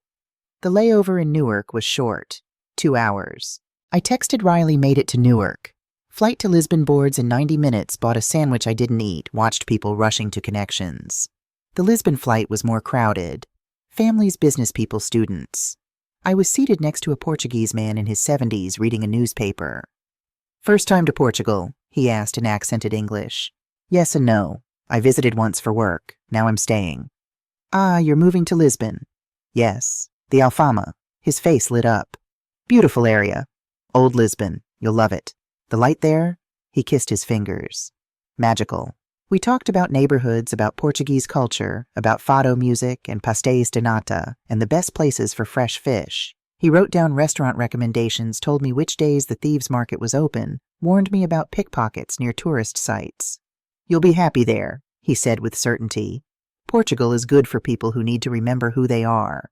Speaker 1: The layover in Newark was short, 2 hours. I texted Riley, made it to Newark. Flight to Lisbon boards in 90 minutes, bought a sandwich I didn't eat, watched people rushing to connections. The Lisbon flight was more crowded. Families, business people, students. I was seated next to a Portuguese man in his 70s reading a newspaper. First time to Portugal? He asked in accented English. Yes and no. I visited once for work. Now I'm staying. Ah, you're moving to Lisbon. Yes. The Alfama. His face lit up. Beautiful area. Old Lisbon. You'll love it. The light there? He kissed his fingers. Magical. We talked about neighborhoods, about Portuguese culture, about fado music and pastéis de nata, and the best places for fresh fish. He wrote down restaurant recommendations, told me which days the thieves' market was open, warned me about pickpockets near tourist sites. You'll be happy there, he said with certainty. Portugal is good for people who need to remember who they are.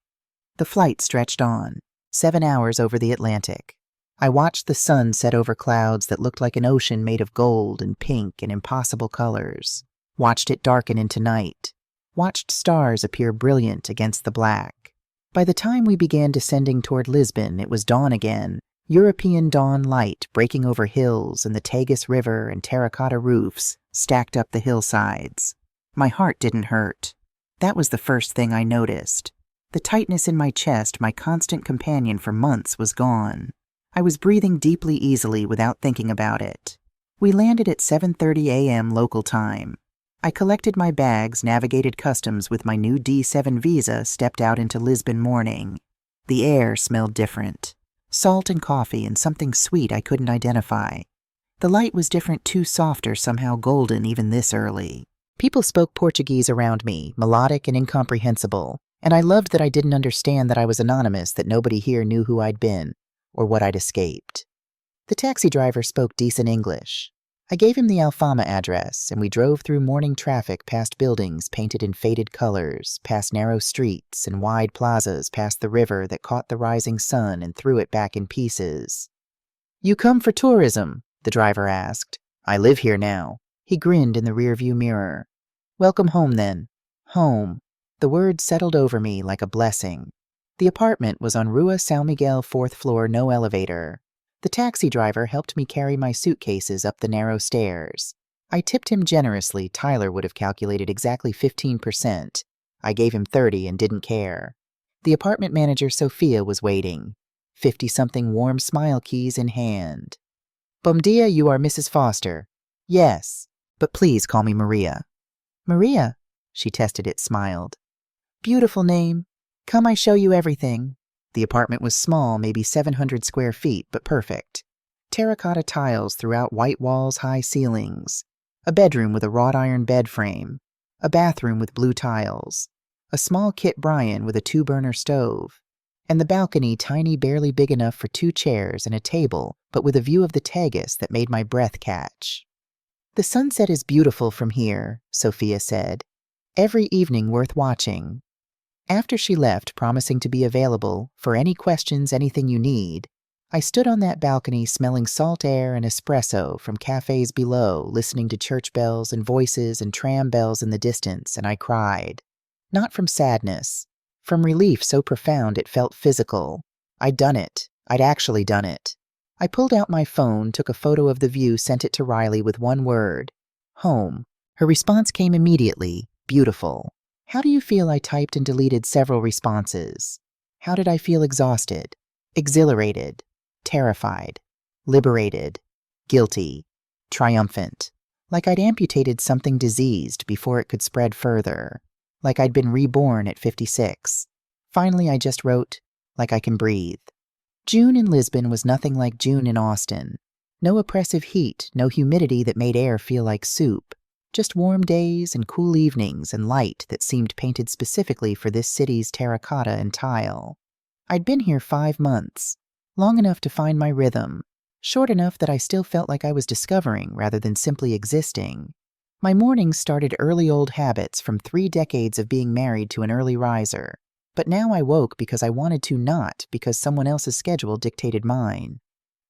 Speaker 1: The flight stretched on, 7 hours over the Atlantic. I watched the sun set over clouds that looked like an ocean made of gold and pink and impossible colors. Watched it darken into night. Watched stars appear brilliant against the black. By the time we began descending toward Lisbon, it was dawn again, European dawn light breaking over hills and the Tagus River and terracotta roofs stacked up the hillsides. My heart didn't hurt. That was the first thing I noticed. The tightness in my chest, my constant companion for months, was gone. I was breathing deeply, easily, without thinking about it. We landed at 7:30 a.m. local time. I collected my bags, navigated customs with my new D7 visa, stepped out into Lisbon morning. The air smelled different. Salt and coffee and something sweet I couldn't identify. The light was different too, softer, somehow golden even this early. People spoke Portuguese around me, melodic and incomprehensible. And I loved that I didn't understand that I was anonymous, that nobody here knew who I'd been, or what I'd escaped. The taxi driver spoke decent English. I gave him the Alfama address, and we drove through morning traffic past buildings painted in faded colors, past narrow streets and wide plazas, past the river that caught the rising sun and threw it back in pieces. You come for tourism? The driver asked. I live here now. He grinned in the rearview mirror. Welcome home, then. Home. The word settled over me like a blessing. The apartment was on Rua São Miguel, 4th floor, no elevator. The taxi driver helped me carry my suitcases up the narrow stairs. I tipped him generously. Tyler would have calculated exactly 15%. I gave him 30 and didn't care. The apartment manager, Sophia, was waiting, 50-something warm smile keys in hand. Bom dia, you are Mrs. Foster. Yes, but please call me Maria. Maria? She tested it, smiled. Beautiful name. Come, I show you everything. The apartment was small, maybe 700 square feet, but perfect. Terracotta tiles throughout white walls, high ceilings. A bedroom with a wrought iron bed frame. A bathroom with blue tiles. A small Kit Bryan with a 2-burner stove. And the balcony tiny, barely big enough for 2 chairs and a table, but with a view of the Tagus that made my breath catch. The sunset is beautiful from here, Sophia said. Every evening worth watching. After she left, promising to be available for any questions, anything you need, I stood on that balcony smelling salt air and espresso from cafes below, listening to church bells and voices and tram bells in the distance, and I cried. Not from sadness. From relief so profound it felt physical. I'd done it. I'd actually done it. I pulled out my phone, took a photo of the view, sent it to Riley with one word. Home. Her response came immediately. Beautiful. How do you feel? I typed and deleted several responses. How did I feel? Exhausted. Exhilarated. Terrified. Liberated. Guilty. Triumphant. Like I'd amputated something diseased before it could spread further. Like I'd been reborn at 56. Finally, I just wrote, like I can breathe. June in Lisbon was nothing like June in Austin. No oppressive heat, no humidity that made air feel like soup. Just warm days and cool evenings and light that seemed painted specifically for this city's terracotta and tile. I'd been here 5 months, long enough to find my rhythm, short enough that I still felt like I was discovering rather than simply existing. My mornings started early old habits from 3 decades of being married to an early riser, but now I woke because I wanted to, not because someone else's schedule dictated mine.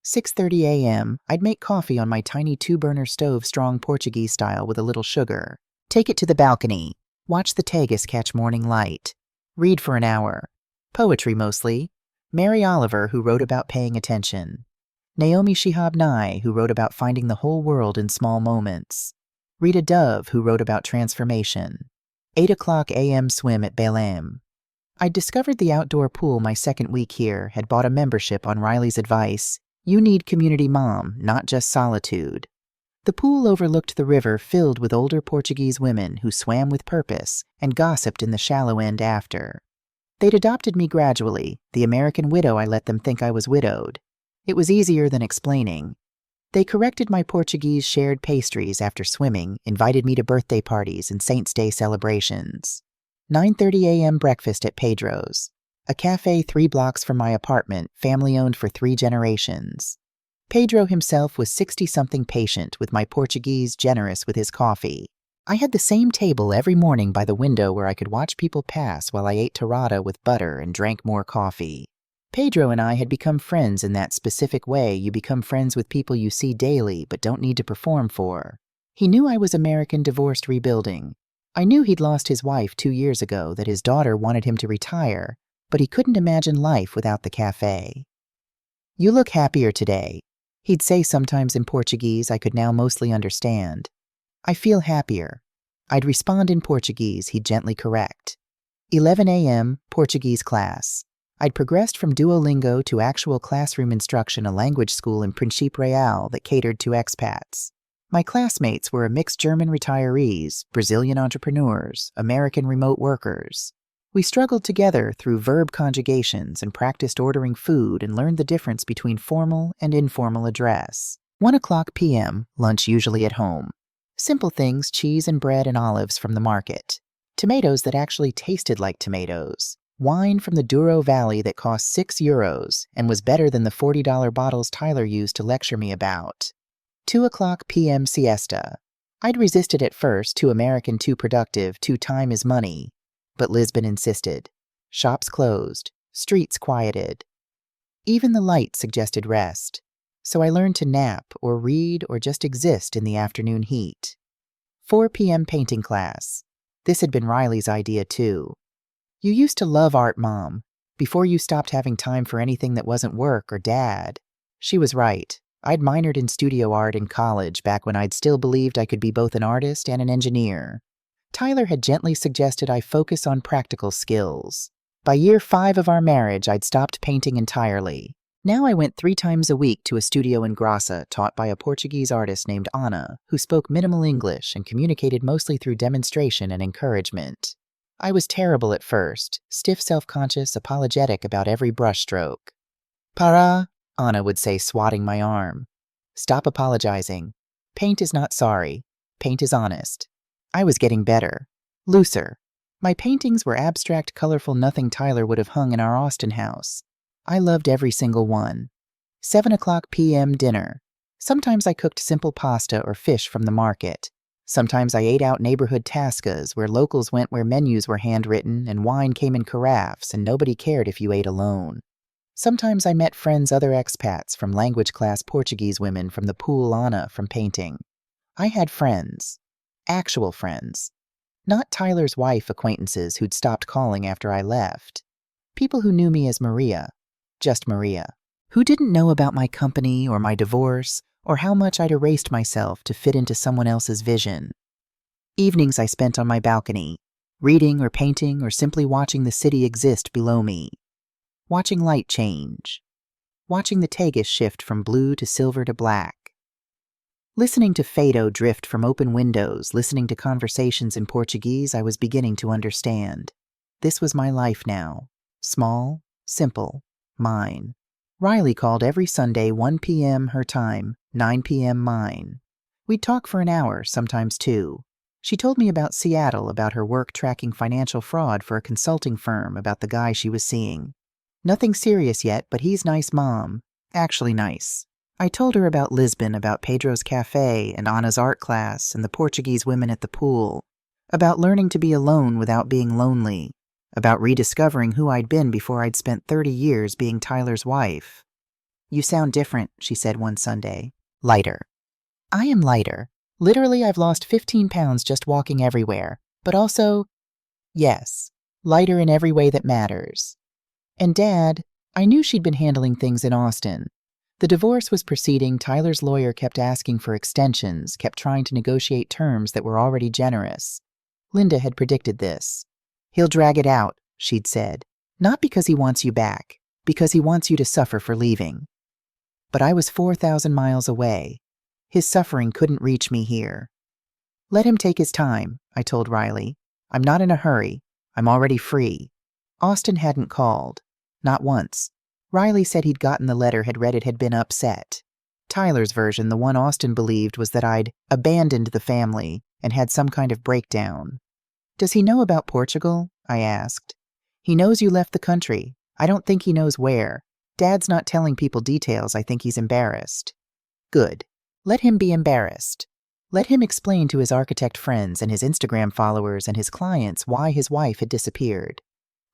Speaker 1: 6:30 a.m., I'd make coffee on my tiny 2-burner stove, strong Portuguese style with a little sugar. Take it to the balcony. Watch the Tagus catch morning light. Read for an hour. Poetry mostly. Mary Oliver, who wrote about paying attention. Naomi Shihab Nye, who wrote about finding the whole world in small moments. Rita Dove, who wrote about transformation. 8 o'clock a.m. swim at Belém. I'd discovered the outdoor pool my second week here, had bought a membership on Riley's advice. You need community, mom, not just solitude. The pool overlooked the river filled with older Portuguese women who swam with purpose and gossiped in the shallow end after. They'd adopted me gradually, the American widow. I let them think I was widowed. It was easier than explaining. They corrected my Portuguese, shared pastries after swimming, invited me to birthday parties and Saints' Day celebrations. 9:30 a.m. breakfast at Pedro's, a cafe 3 blocks from my apartment, family-owned for 3 generations. Pedro himself was 60-something, patient with my Portuguese, generous with his coffee. I had the same table every morning by the window where I could watch people pass while I ate torrada with butter and drank more coffee. Pedro and I had become friends in that specific way you become friends with people you see daily but don't need to perform for. He knew I was American, divorced, rebuilding. I knew he'd lost his wife 2 years ago, that his daughter wanted him to retire, but he couldn't imagine life without the cafe. You look happier today, he'd say sometimes in Portuguese I could now mostly understand. I feel happier. I'd respond in Portuguese, he'd gently correct. 11 a.m., Portuguese class. I'd progressed from Duolingo to actual classroom instruction, a language school in Príncipe Real that catered to expats. My classmates were a mixed German retirees, Brazilian entrepreneurs, American remote workers. We struggled together through verb conjugations and practiced ordering food and learned the difference between formal and informal address. 1 o'clock p.m., lunch usually at home. Simple things, cheese and bread and olives from the market. Tomatoes that actually tasted like tomatoes. Wine from the Douro Valley that cost €6 and was better than the $40 bottles Tyler used to lecture me about. 2 o'clock p.m. siesta. I'd resisted at first, too American, too productive, too time is money. But Lisbon insisted. Shops closed, streets quieted. Even the light suggested rest. So I learned to nap or read or just exist in the afternoon heat. 4 p.m. painting class. This had been Riley's idea too. You used to love art, Mom, before you stopped having time for anything that wasn't work or Dad. She was right. I'd minored in studio art in college back when I'd still believed I could be both an artist and an engineer. Tyler had gently suggested I focus on practical skills. By year 5 of our marriage, I'd stopped painting entirely. Now I went 3 times a week to a studio in Graça taught by a Portuguese artist named Ana, who spoke minimal English and communicated mostly through demonstration and encouragement. I was terrible at first, stiff, self-conscious, apologetic about every brushstroke. Para, Ana would say, swatting my arm. Stop apologizing. Paint is not sorry. Paint is honest. I was getting better. Looser. My paintings were abstract, colorful nothing Tyler would have hung in our Austin house. I loved every single one. 7:00 p.m. dinner. Sometimes I cooked simple pasta or fish from the market. Sometimes I ate out neighborhood tascas where locals went, where menus were handwritten and wine came in carafes and nobody cared if you ate alone. Sometimes I met friends, other expats from language class, Portuguese women from the pool, Ana from painting. I had friends. Actual friends. Not Tyler's wife acquaintances who'd stopped calling after I left. People who knew me as Maria. Just Maria. Who didn't know about my company or my divorce or how much I'd erased myself to fit into someone else's vision. Evenings I spent on my balcony, reading or painting or simply watching the city exist below me. Watching light change. Watching the Tagus shift from blue to silver to black. Listening to Fado drift from open windows, listening to conversations in Portuguese I was beginning to understand. This was my life now. Small, simple, mine. Riley called every Sunday, 1 p.m. her time, 9 p.m. mine. We'd talk for an hour, sometimes 2. She told me about Seattle, about her work tracking financial fraud for a consulting firm, about the guy she was seeing. Nothing serious yet, but he's nice, Mom. Actually nice. I told her about Lisbon, about Pedro's Cafe and Ana's art class and the Portuguese women at the pool, about learning to be alone without being lonely, about rediscovering who I'd been before I'd spent 30 years being Tyler's wife. You sound different, she said one Sunday. Lighter. I am lighter. Literally, I've lost 15 pounds just walking everywhere, but also, yes, lighter in every way that matters. And Dad, I knew she'd been handling things in Austin. The divorce was proceeding. Tyler's lawyer kept asking for extensions, kept trying to negotiate terms that were already generous. Linda had predicted this. He'll drag it out, she'd said. Not because he wants you back, because he wants you to suffer for leaving. But I was 4,000 miles away. His suffering couldn't reach me here. Let him take his time, I told Riley. I'm not in a hurry. I'm already free. Austin hadn't called. Not once. Riley said he'd gotten the letter, had read it, had been upset. Tyler's version, the one Austin believed, was that I'd abandoned the family and had some kind of breakdown. Does he know about Portugal? I asked. He knows you left the country. I don't think he knows where. Dad's not telling people details. I think he's embarrassed. Good. Let him be embarrassed. Let him explain to his architect friends and his Instagram followers and his clients why his wife had disappeared.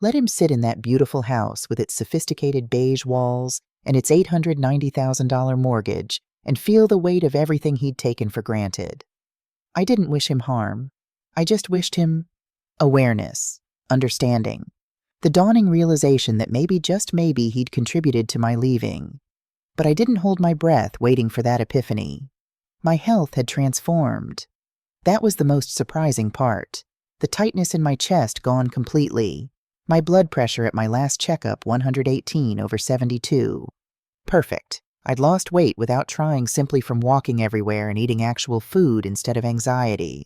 Speaker 1: Let him sit in that beautiful house with its sophisticated beige walls and its $890,000 mortgage and feel the weight of everything he'd taken for granted. I didn't wish him harm. I just wished him awareness, understanding, the dawning realization that maybe, just maybe, he'd contributed to my leaving. But I didn't hold my breath waiting for that epiphany. My health had transformed. That was the most surprising part. The tightness in my chest gone completely. My blood pressure at my last checkup, 118/72. Perfect. I'd lost weight without trying, simply from walking everywhere and eating actual food instead of anxiety.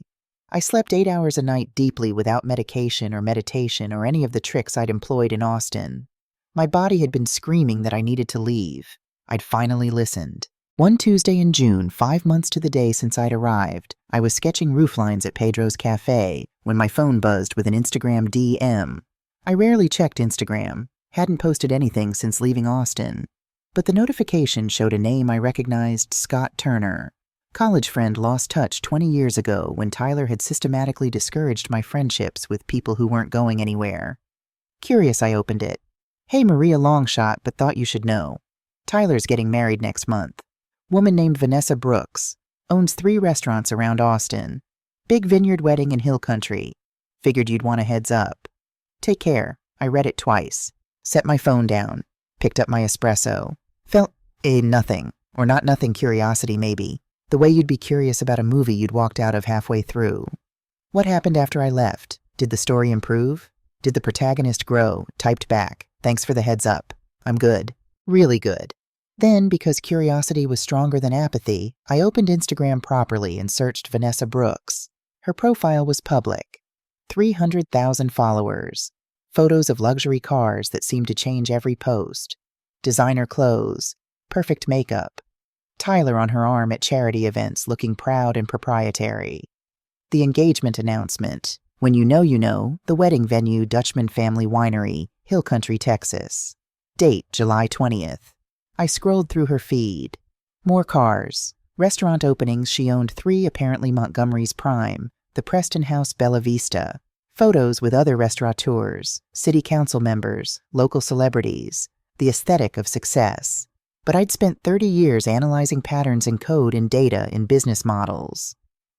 Speaker 1: I slept 8 hours a night deeply without medication or meditation or any of the tricks I'd employed in Austin. My body had been screaming that I needed to leave. I'd finally listened. One Tuesday in June, 5 months to the day since I'd arrived, I was sketching rooflines at Pedro's Cafe when my phone buzzed with an Instagram DM. I rarely checked Instagram, hadn't posted anything since leaving Austin, but the notification showed a name I recognized, Scott Turner. College friend lost touch 20 years ago when Tyler had systematically discouraged my friendships with people who weren't going anywhere. Curious, I opened it. Hey Maria, long shot, but thought you should know. Tyler's getting married next month. Woman named Vanessa Brooks. Owns 3 restaurants around Austin. Big vineyard wedding in Hill Country. Figured you'd want a heads up. Take care. I read it twice. Set my phone down. Picked up my espresso. Felt nothing. Or not nothing, curiosity maybe. The way you'd be curious about a movie you'd walked out of halfway through. What happened after I left? Did the story improve? Did the protagonist grow? Typed back, "Thanks for the heads up. I'm good. Really good." Then, because curiosity was stronger than apathy, I opened Instagram properly and searched Vanessa Brooks. Her profile was public. 300,000 followers. Photos of luxury cars that seemed to change every post. Designer clothes. Perfect makeup. Tyler on her arm at charity events looking proud and proprietary. The engagement announcement. When you know, the wedding venue Dutchman Family Winery, Hill Country, Texas. Date, July 20th. I scrolled through her feed. More cars. Restaurant openings she owned 3, apparently Montgomery's Prime, the Preston House Bella Vista. Photos with other restaurateurs, city council members, local celebrities. The aesthetic of success. But I'd spent 30 years analyzing patterns in code and data in business models.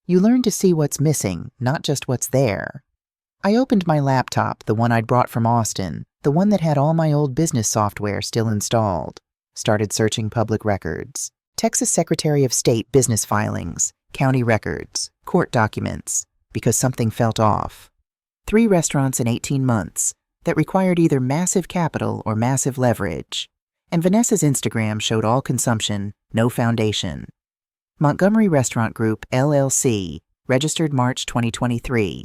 Speaker 1: You learn to see what's missing, not just what's there. I opened my laptop, the one I'd brought from Austin, the one that had all my old business software still installed. Started searching public records. Texas Secretary of State business filings, county records, court documents, because something felt off. 3 restaurants in 18 months that required either massive capital or massive leverage. And Vanessa's Instagram showed all consumption, no foundation. Montgomery Restaurant Group, LLC, registered March 2023.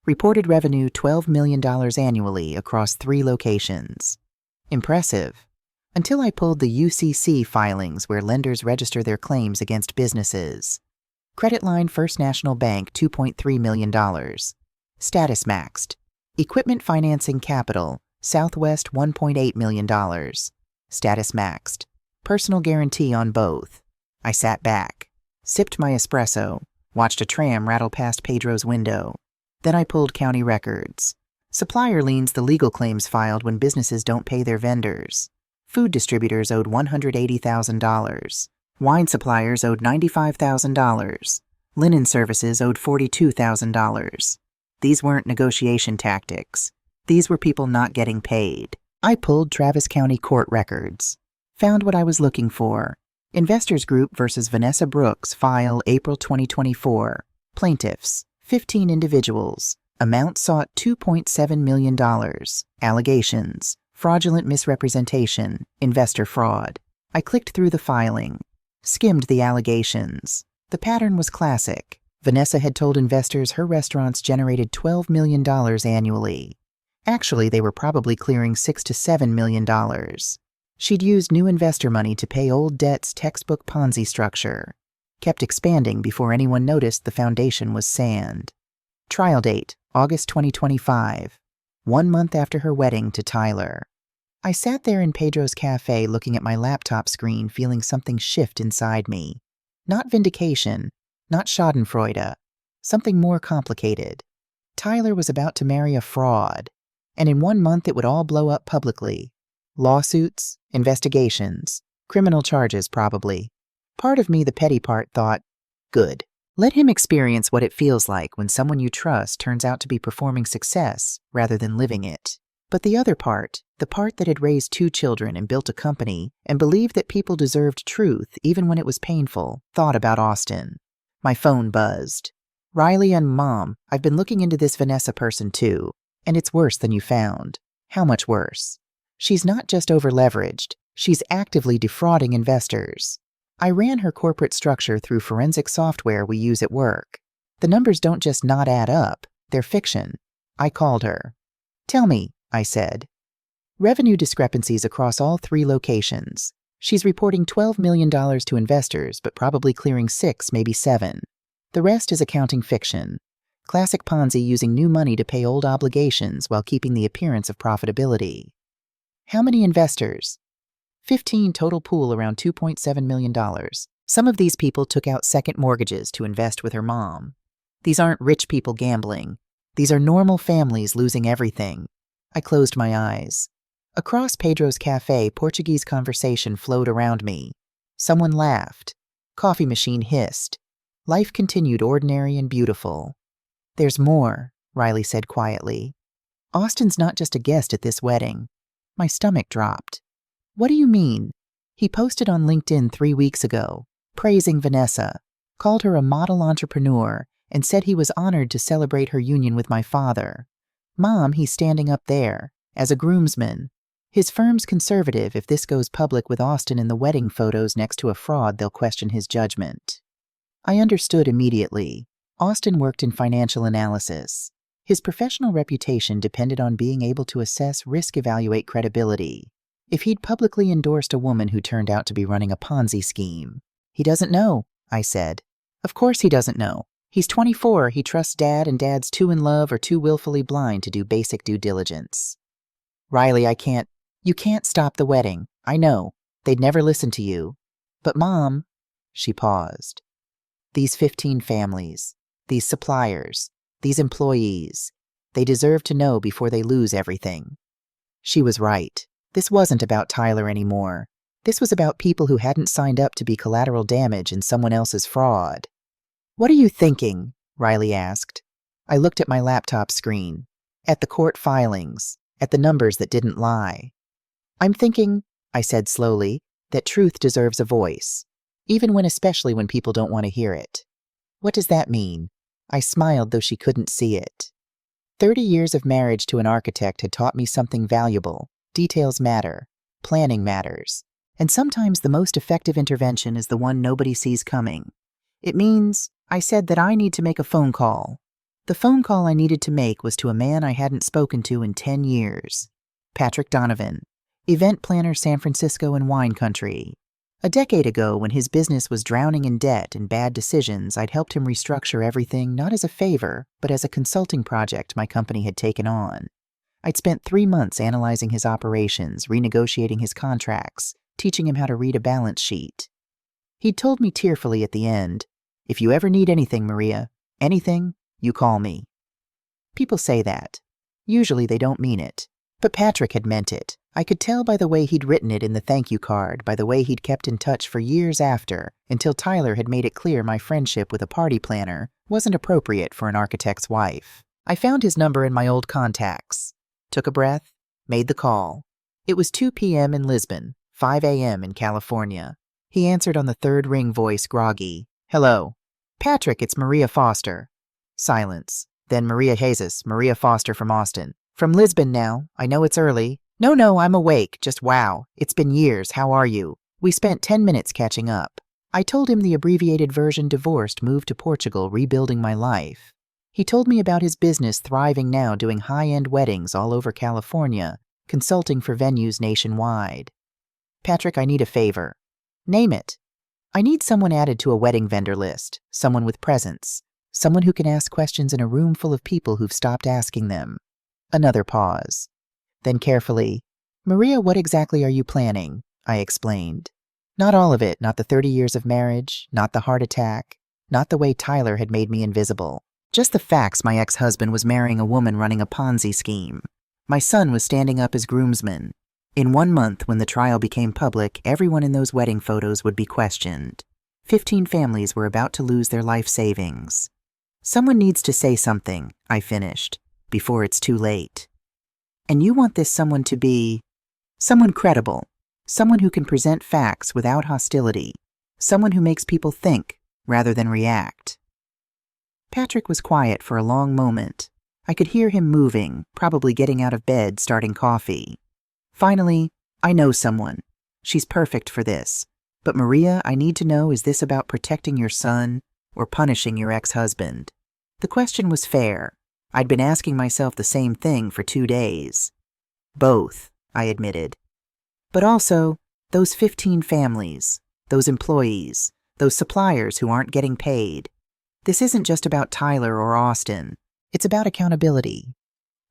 Speaker 1: Reported revenue $12 million annually across 3 locations. Impressive. Until I pulled the UCC filings where lenders register their claims against businesses. Credit line First National Bank, $2.3 million. Status maxed. Equipment financing capital, Southwest, $1.8 million. Status maxed. Personal guarantee on both. I sat back, sipped my espresso, watched a tram rattle past Pedro's window. Then I pulled county records. Supplier liens the legal claims filed when businesses don't pay their vendors. Food distributors owed $180,000. Wine suppliers owed $95,000. Linen services owed $42,000. These weren't negotiation tactics. These were people not getting paid. I pulled Travis County court records. Found what I was looking for. Investors Group versus Vanessa Brooks, file April 2024. Plaintiffs, 15 individuals. Amount sought $2.7 million. Allegations, fraudulent misrepresentation, investor fraud. I clicked through the filing. Skimmed the allegations. The pattern was classic. Vanessa had told investors her restaurants generated $12 million annually. Actually, they were probably clearing $6 to $7 million. She'd used new investor money to pay old debt's textbook Ponzi structure. Kept expanding before anyone noticed the foundation was sand. Trial date, August 2025. 1 month after her wedding to Tyler. I sat there in Pedro's cafe looking at my laptop screen, feeling something shift inside me. Not vindication, not schadenfreude, something more complicated. Tyler was about to marry a fraud, and in 1 month it would all blow up publicly. Lawsuits, investigations, criminal charges probably. Part of me, the petty part, thought, good. Let him experience what it feels like when someone you trust turns out to be performing success rather than living it. But the other part, the part that had raised 2 children and built a company and believed that people deserved truth even when it was painful, thought about Austin. My phone buzzed. Riley and Mom, I've been looking into this Vanessa person too, and it's worse than you found. How much worse? She's not just over-leveraged, she's actively defrauding investors. I ran her corporate structure through forensic software we use at work. The numbers don't just not add up, they're fiction. I called her. Tell me, I said. Revenue discrepancies across all 3 locations. She's reporting $12 million to investors, but probably clearing 6, maybe 7. The rest is accounting fiction. Classic Ponzi using new money to pay old obligations while keeping the appearance of profitability. How many investors? 15 total, pool around $2.7 million. Some of these people took out second mortgages to invest with her mom. These aren't rich people gambling. These are normal families losing everything. I closed my eyes. Across Pedro's cafe, Portuguese conversation flowed around me. Someone laughed. Coffee machine hissed. Life continued ordinary and beautiful. There's more, Riley said quietly. Austin's not just a guest at this wedding. My stomach dropped. What do you mean? He posted on LinkedIn 3 weeks ago, praising Vanessa, called her a model entrepreneur, and said he was honored to celebrate her union with my father. Mom, he's standing up there, as a groomsman. His firm's conservative. If this goes public with Austin in the wedding photos next to a fraud, they'll question his judgment. I understood immediately. Austin worked in financial analysis. His professional reputation depended on being able to assess, evaluate credibility. If he'd publicly endorsed a woman who turned out to be running a Ponzi scheme. He doesn't know, I said. Of course he doesn't know. He's 24, he trusts Dad, and Dad's too in love or too willfully blind to do basic due diligence. Riley, you can't stop the wedding. I know. They'd never listen to you. But Mom, she paused. These 15 families, these suppliers, these employees, they deserve to know before they lose everything. She was right. This wasn't about Tyler anymore. This was about people who hadn't signed up to be collateral damage in someone else's fraud. What are you thinking? Riley asked. I looked at my laptop screen, at the court filings, at the numbers that didn't lie. I'm thinking, I said slowly, that truth deserves a voice, especially when people don't want to hear it. What does that mean? I smiled, though she couldn't see it. 30 years of marriage to an architect had taught me something valuable. Details matter. Planning matters. And sometimes the most effective intervention is the one nobody sees coming. It means, I said, that I need to make a phone call. The phone call I needed to make was to a man I hadn't spoken to in 10 years. Patrick Donovan, event planner, San Francisco and wine country. A decade ago, when his business was drowning in debt and bad decisions, I'd helped him restructure everything not as a favor, but as a consulting project my company had taken on. I'd spent 3 months analyzing his operations, renegotiating his contracts, teaching him how to read a balance sheet. He'd told me tearfully at the end, "If you ever need anything, Maria, anything, you call me." People say that. Usually they don't mean it. But Patrick had meant it. I could tell by the way he'd written it in the thank you card, by the way he'd kept in touch for years after, until Tyler had made it clear my friendship with a party planner wasn't appropriate for an architect's wife. I found his number in my old contacts, took a breath, made the call. It was 2 p.m. in Lisbon, 5 a.m. in California. He answered on the third ring, voice groggy. "Hello. Patrick, it's Maria Foster." Silence. Then Maria Jesus, Maria Foster from Austin. "From Lisbon now. I know it's early." No, I'm awake. Just wow. It's been years. How are you? We spent 10 minutes catching up. I told him the abbreviated version: divorced, moved to Portugal, rebuilding my life. He told me about his business thriving now, doing high-end weddings all over California, consulting for venues nationwide. "Patrick, I need a favor." "Name it." "I need someone added to a wedding vendor list, someone with presence, someone who can ask questions in a room full of people who've stopped asking them." Another pause. Then carefully, "Maria, what exactly are you planning?" I explained. Not all of it, not the 30 years of marriage, not the heart attack, not the way Tyler had made me invisible. Just the facts: my ex-husband was marrying a woman running a Ponzi scheme. My son was standing up as groomsman. In 1 month, when the trial became public, everyone in those wedding photos would be questioned. 15 families were about to lose their life savings. "Someone needs to say something," I finished, "before it's too late. And you want this someone to be someone credible, someone who can present facts without hostility, someone who makes people think rather than react." Patrick was quiet for a long moment. I could hear him moving, probably getting out of bed, starting coffee. Finally, "I know someone. She's perfect for this. But Maria, I need to know, is this about protecting your son or punishing your ex-husband?" The question was fair. I'd been asking myself the same thing for 2 days. "Both," I admitted. "But also, those 15 families, those employees, those suppliers who aren't getting paid. This isn't just about Tyler or Austin. It's about accountability."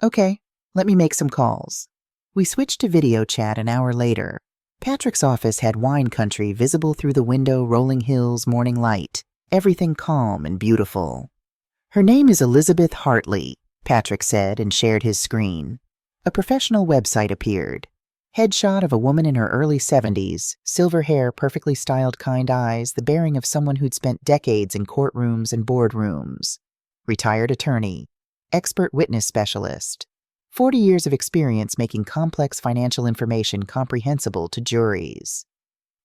Speaker 1: "Okay, let me make some calls." We switched to video chat an hour later. Patrick's office had wine country visible through the window, rolling hills, morning light, everything calm and beautiful. "Her name is Elizabeth Hartley," Patrick said, and shared his screen. A professional website appeared. Headshot of a woman in her early 70s, silver hair, perfectly styled, kind eyes, the bearing of someone who'd spent decades in courtrooms and boardrooms. Retired attorney, expert witness specialist. 40 years of experience making complex financial information comprehensible to juries.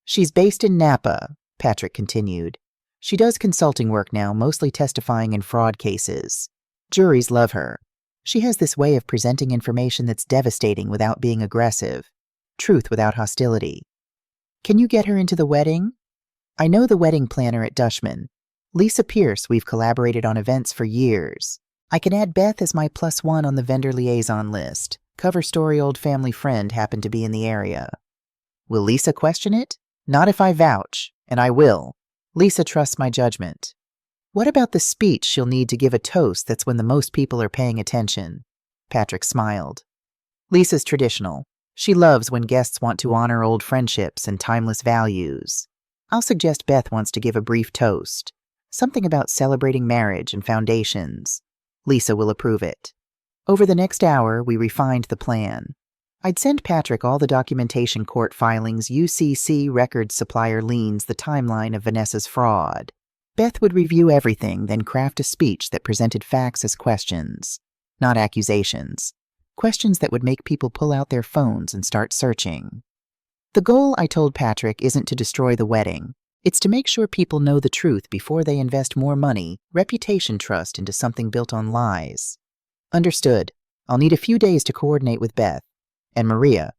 Speaker 1: "She's based in Napa," Patrick continued. "She does consulting work now, mostly testifying in fraud cases. Juries love her. She has this way of presenting information that's devastating without being aggressive, truth without hostility. Can you get her into the wedding? I know the wedding planner at Dushman. Lisa Pierce, we've collaborated on events for years. I can add Beth as my +1 on the vendor liaison list. Cover story old family friend happened to be in the area. Will Lisa question it? Not if I vouch, and I will. Lisa trusts my judgment. What about the speech she'll need to give a toast that's when the most people are paying attention? Patrick smiled. Lisa's traditional. She loves when guests want to honor old friendships and timeless values. I'll suggest Beth wants to give a brief toast. Something about celebrating marriage and foundations. Lisa will approve it. Over the next hour, we refined the plan. I'd send Patrick all the documentation, court filings, UCC, records, supplier liens, the timeline of Vanessa's fraud. Beth would review everything, then craft a speech that presented facts as questions, not accusations. Questions that would make people pull out their phones and start searching. The goal, I told Patrick, isn't to destroy the wedding. It's to make sure people know the truth before they invest more money, reputation trust into something built on lies. Understood. I'll need a few days to coordinate with Beth. And Maria.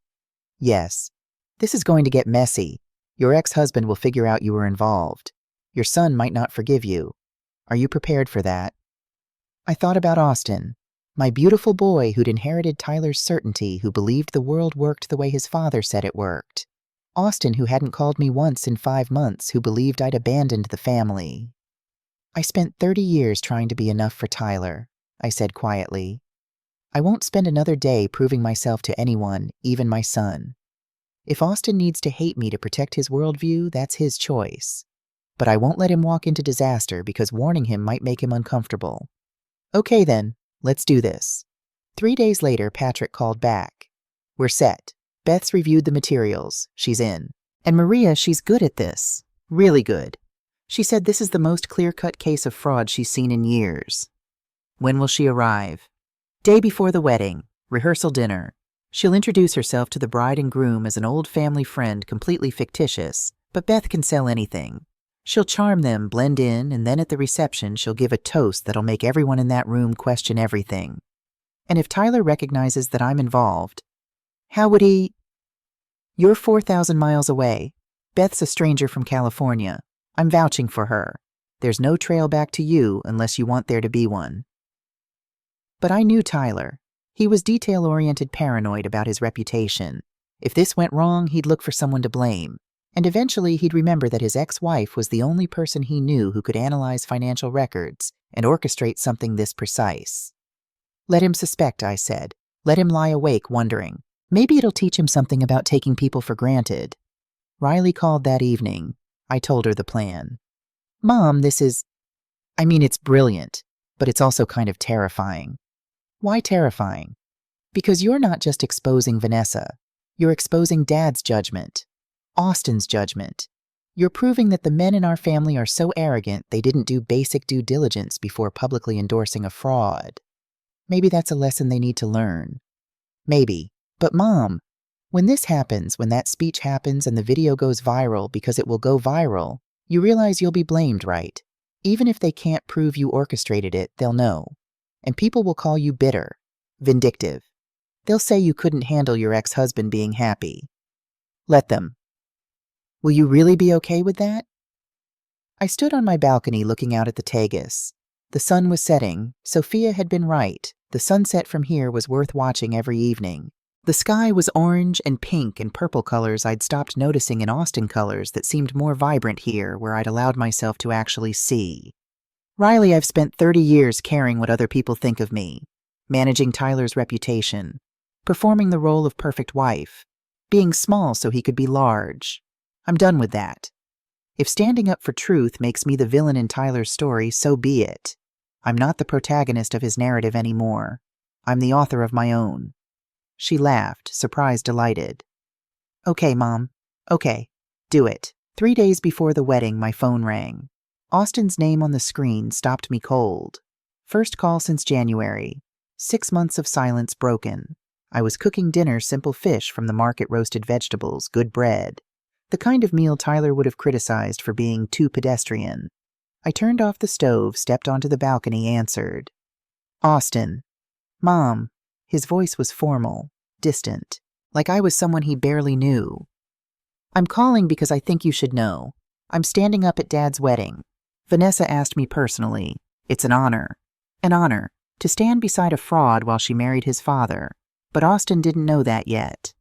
Speaker 1: Yes. This is going to get messy. Your ex-husband will figure out you were involved. Your son might not forgive you. Are you prepared for that? I thought about Austin, my beautiful boy who'd inherited Tyler's certainty, who believed the world worked the way his father said it worked. Austin, who hadn't called me once in 5 months, who believed I'd abandoned the family. I spent 30 years trying to be enough for Tyler, I said quietly. I won't spend another day proving myself to anyone, even my son. If Austin needs to hate me to protect his worldview, that's his choice. But I won't let him walk into disaster because warning him might make him uncomfortable. Okay then, let's do this. 3 days later, Patrick called back. We're set. Beth's reviewed the materials. She's in. And Maria, she's good at this. Really good. She said this is the most clear-cut case of fraud she's seen in years. When will she arrive? Day before the wedding. Rehearsal dinner. She'll introduce herself to the bride and groom as an old family friend, completely fictitious, but Beth can sell anything. She'll charm them, blend in, and then at the reception she'll give a toast that'll make everyone in that room question everything. And if Tyler recognizes that I'm involved, how would he? You're 4,000 miles away. Beth's a stranger from California. I'm vouching for her. There's no trail back to you unless you want there to be one. But I knew Tyler. He was detail-oriented, paranoid about his reputation. If this went wrong, he'd look for someone to blame. And eventually he'd remember that his ex-wife was the only person he knew who could analyze financial records and orchestrate something this precise. Let him suspect, I said. Let him lie awake wondering. Maybe it'll teach him something about taking people for granted. Riley called that evening. I told her the plan. Mom, it's brilliant, but it's also kind of terrifying. Why terrifying? Because you're not just exposing Vanessa. You're exposing Dad's judgment. Austin's judgment. You're proving that the men in our family are so arrogant they didn't do basic due diligence before publicly endorsing a fraud. Maybe that's a lesson they need to learn. Maybe. But Mom, when this happens, when that speech happens and the video goes viral because it will go viral, you realize you'll be blamed, right? Even if they can't prove you orchestrated it, they'll know. And people will call you bitter, vindictive. They'll say you couldn't handle your ex-husband being happy. Let them. Will you really be okay with that? I stood on my balcony looking out at the Tagus. The sun was setting. Sophia had been right. The sunset from here was worth watching every evening. The sky was orange and pink and purple colors I'd stopped noticing in Austin colors that seemed more vibrant here where I'd allowed myself to actually see. Riley, I've spent 30 years caring what other people think of me, managing Tyler's reputation, performing the role of perfect wife, being small so he could be large. I'm done with that. If standing up for truth makes me the villain in Tyler's story, so be it. I'm not the protagonist of his narrative anymore. I'm the author of my own. She laughed, surprised, delighted. Okay, Mom. Okay. Do it. 3 days before the wedding, my phone rang. Austin's name on the screen stopped me cold. First call since January. 6 months of silence broken. I was cooking dinner, simple fish from the market, roasted vegetables, good bread. The kind of meal Tyler would have criticized for being too pedestrian. I turned off the stove, stepped onto the balcony, answered. Austin. Mom. His voice was formal, distant, like I was someone he barely knew. I'm calling because I think you should know. I'm standing up at Dad's wedding. Vanessa asked me personally. It's an honor. An honor to stand beside a fraud while she married his father. But Austin didn't know that yet.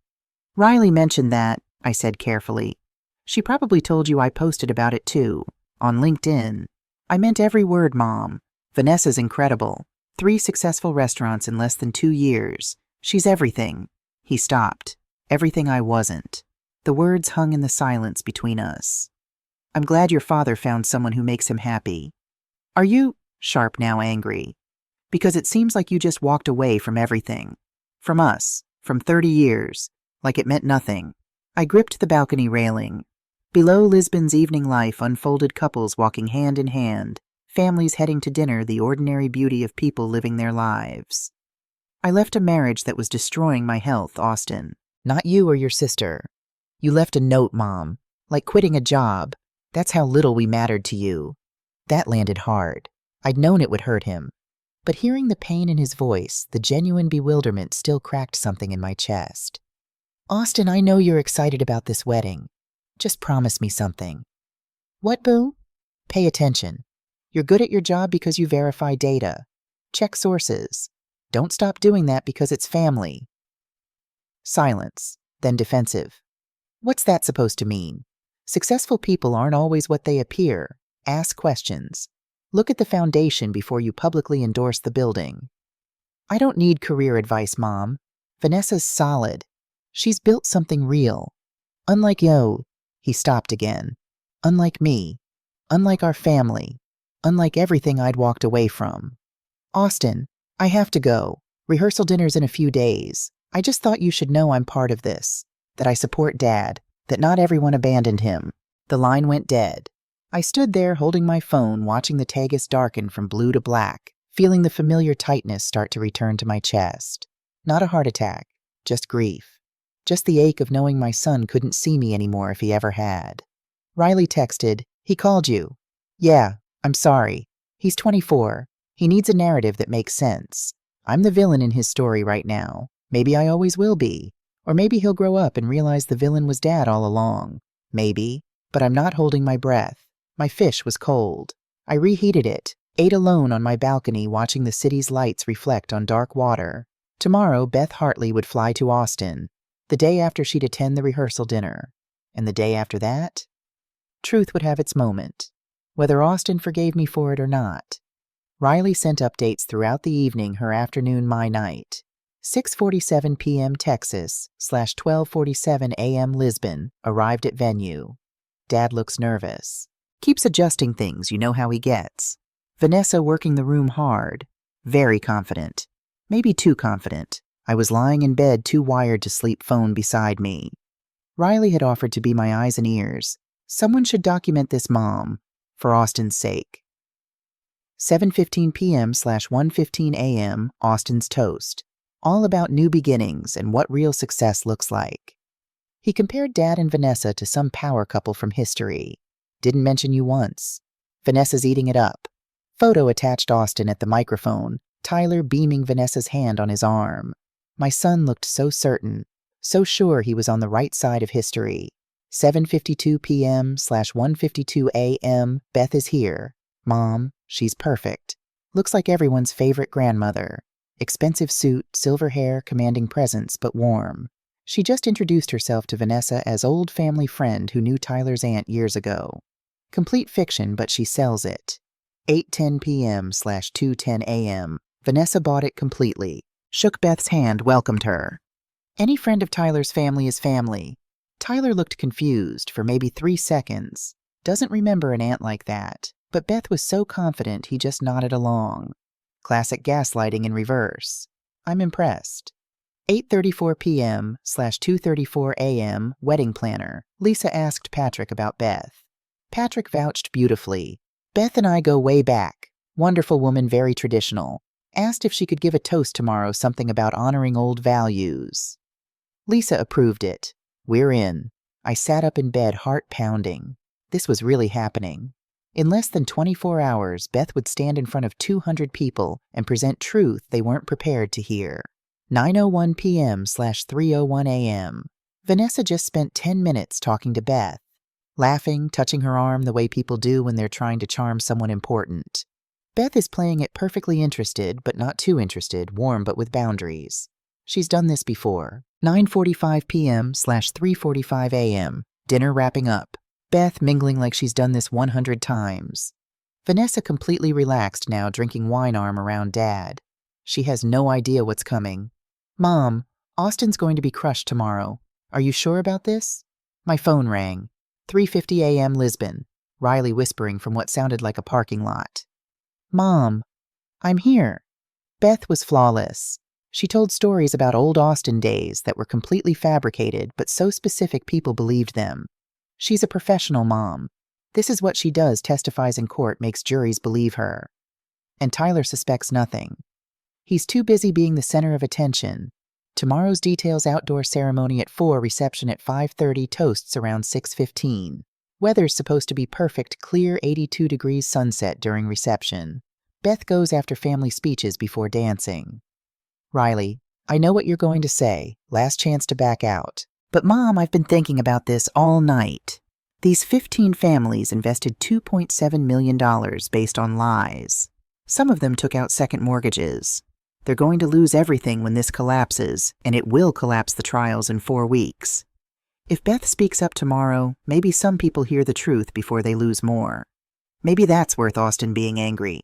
Speaker 1: Riley mentioned that, I said carefully. She probably told you I posted about it too, on LinkedIn. I meant every word, Mom. Vanessa's incredible. 3 successful restaurants in less than 2 years. She's everything. He stopped. Everything I wasn't. The words hung in the silence between us. I'm glad your father found someone who makes him happy. Are you, sharp now, angry? Because it seems like you just walked away from everything. From us. From 30 years. Like it meant nothing. I gripped the balcony railing. Below Lisbon's evening life unfolded couples walking hand in hand, families heading to dinner, the ordinary beauty of people living their lives. I left a marriage that was destroying my health, Austin. Not you or your sister. You left a note, Mom. Like quitting a job. That's how little we mattered to you. That landed hard. I'd known it would hurt him. But hearing the pain in his voice, the genuine bewilderment still cracked something in my chest. Austin, I know you're excited about this wedding. Just promise me something. What, boo? Pay attention. You're good at your job because you verify data. Check sources. Don't stop doing that because it's family. Silence, then defensive. What's that supposed to mean? Successful people aren't always what they appear. Ask questions. Look at the foundation before you publicly endorse the building. I don't need career advice, Mom. Vanessa's solid. She's built something real. Unlike you, he stopped again. Unlike me. Unlike our family. Unlike everything I'd walked away from. Austin, I have to go. Rehearsal dinner's in a few days. I just thought you should know I'm part of this. That I support Dad. That not everyone abandoned him. The line went dead. I stood there holding my phone, watching the Tagus darken from blue to black, feeling the familiar tightness start to return to my chest. Not a heart attack, just grief. Just the ache of knowing my son couldn't see me anymore if he ever had. Riley texted, "He called you." "Yeah, I'm sorry. He's 24. He needs a narrative that makes sense. I'm the villain in his story right now. Maybe I always will be. Or maybe he'll grow up and realize the villain was Dad all along. Maybe. But I'm not holding my breath. My fish was cold. I reheated it, ate alone on my balcony watching the city's lights reflect on dark water. Tomorrow, Beth Hartley would fly to Austin. The day after, she'd attend the rehearsal dinner. And the day after that? Truth would have its moment. Whether Austin forgave me for it or not. Riley sent updates throughout the evening, her afternoon my night. 6:47 p.m. Texas / 12:47 a.m. Lisbon, arrived at venue. Dad looks nervous. Keeps adjusting things, you know how he gets. Vanessa working the room hard. Very confident. Maybe too confident. I was lying in bed, too wired to sleep, phone beside me. Riley had offered to be my eyes and ears. Someone should document this, Mom. For Austin's sake. 7:15 p.m. / 1:15 a.m. Austin's toast. All about new beginnings and what real success looks like. He compared Dad and Vanessa to some power couple from history. Didn't mention you once. Vanessa's eating it up. Photo attached Austin at the microphone, Tyler beaming Vanessa's hand on his arm. My son looked so certain, so sure he was on the right side of history. 7:52 p.m. / 1:52 a.m. Beth is here. Mom, she's perfect. Looks like everyone's favorite grandmother. Expensive suit, silver hair, commanding presence, but warm. She just introduced herself to Vanessa as old family friend who knew Tyler's aunt years ago. Complete fiction, but she sells it. 8:10 p.m. / 2:10 a.m. Vanessa bought it completely. Shook Beth's hand, welcomed her. Any friend of Tyler's family is family. Tyler looked confused for maybe 3 seconds. Doesn't remember an aunt like that, but Beth was so confident he just nodded along. Classic gaslighting in reverse. I'm impressed. 8:34 p.m. / 2:34 a.m. Wedding planner. Lisa asked Patrick about Beth. Patrick vouched beautifully. Beth and I go way back. Wonderful woman, very traditional. Asked if she could give a toast tomorrow, something about honoring old values. Lisa approved it. We're in. I sat up in bed, heart pounding. This was really happening. In less than 24 hours, Beth would stand in front of 200 people and present truth they weren't prepared to hear. 9:01 p.m./3:01 a.m. Vanessa just spent 10 minutes talking to Beth, laughing, touching her arm the way people do when they're trying to charm someone important. Beth is playing it perfectly interested, but not too interested, warm but with boundaries. She's done this before. 9:45 p.m./3:45 a.m. Dinner wrapping up. Beth mingling like she's done this 100 times. Vanessa completely relaxed now, drinking wine arm around Dad. She has no idea what's coming. Mom, Austin's going to be crushed tomorrow. Are you sure about this? My phone rang. 3:50 a.m. Lisbon. Riley whispering from what sounded like a parking lot. Mom, I'm here. Beth was flawless. She told stories about old Austin days that were completely fabricated, but so specific people believed them. She's a professional mom. This is what she does, testifies in court, makes juries believe her. And Tyler suspects nothing. He's too busy being the center of attention. Tomorrow's details: outdoor ceremony at 4, reception at 5:30, toasts around 6:15. Weather's supposed to be perfect, clear 82 degrees sunset during reception. Beth goes after family speeches before dancing. Riley, I know what you're going to say. Last chance to back out. But Mom, I've been thinking about this all night. These 15 families invested $2.7 million based on lies. Some of them took out second mortgages. They're going to lose everything when this collapses, and it will collapse the trials in 4 weeks. If Beth speaks up tomorrow, maybe some people hear the truth before they lose more. Maybe that's worth Austin being angry.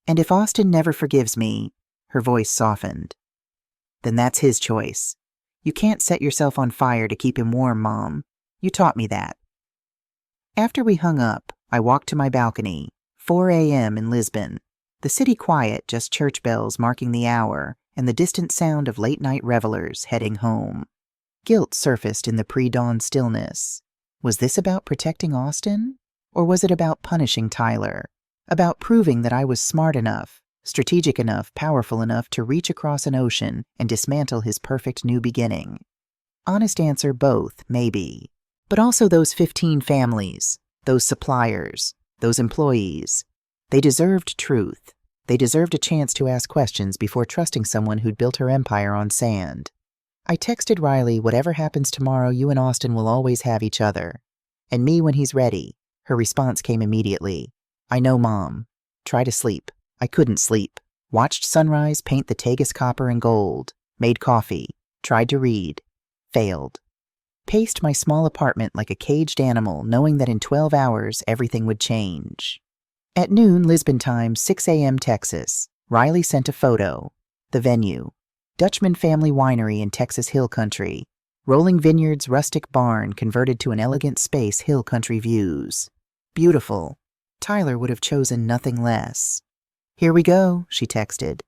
Speaker 1: And if Austin never forgives me, her voice softened, then that's his choice. You can't set yourself on fire to keep him warm, Mom. You taught me that. After we hung up, I walked to my balcony. 4 a.m. in Lisbon. The city quiet, just church bells marking the hour, and the distant sound of late-night revelers heading home. Guilt surfaced in the pre-dawn stillness. Was this about protecting Austin? Or was it about punishing Tyler? About proving that I was smart enough, strategic enough, powerful enough to reach across an ocean and dismantle his perfect new beginning? Honest answer, both, maybe. But also those 15 families, those suppliers, those employees. They deserved truth. They deserved a chance to ask questions before trusting someone who'd built her empire on sand. I texted Riley, whatever happens tomorrow, you and Austin will always have each other. And me when he's ready. Her response came immediately. I know, Mom. Try to sleep. I couldn't sleep. Watched sunrise paint the Tagus copper and gold. Made coffee. Tried to read. Failed. Paced my small apartment like a caged animal, knowing that in 12 hours everything would change. At noon, Lisbon time, 6 a.m. Texas. Riley sent a photo. The venue. Dutchman family winery in Texas Hill Country. Rolling vineyards, rustic barn converted to an elegant space, hill country views. Beautiful. Tyler would have chosen nothing less. Here we go, she texted.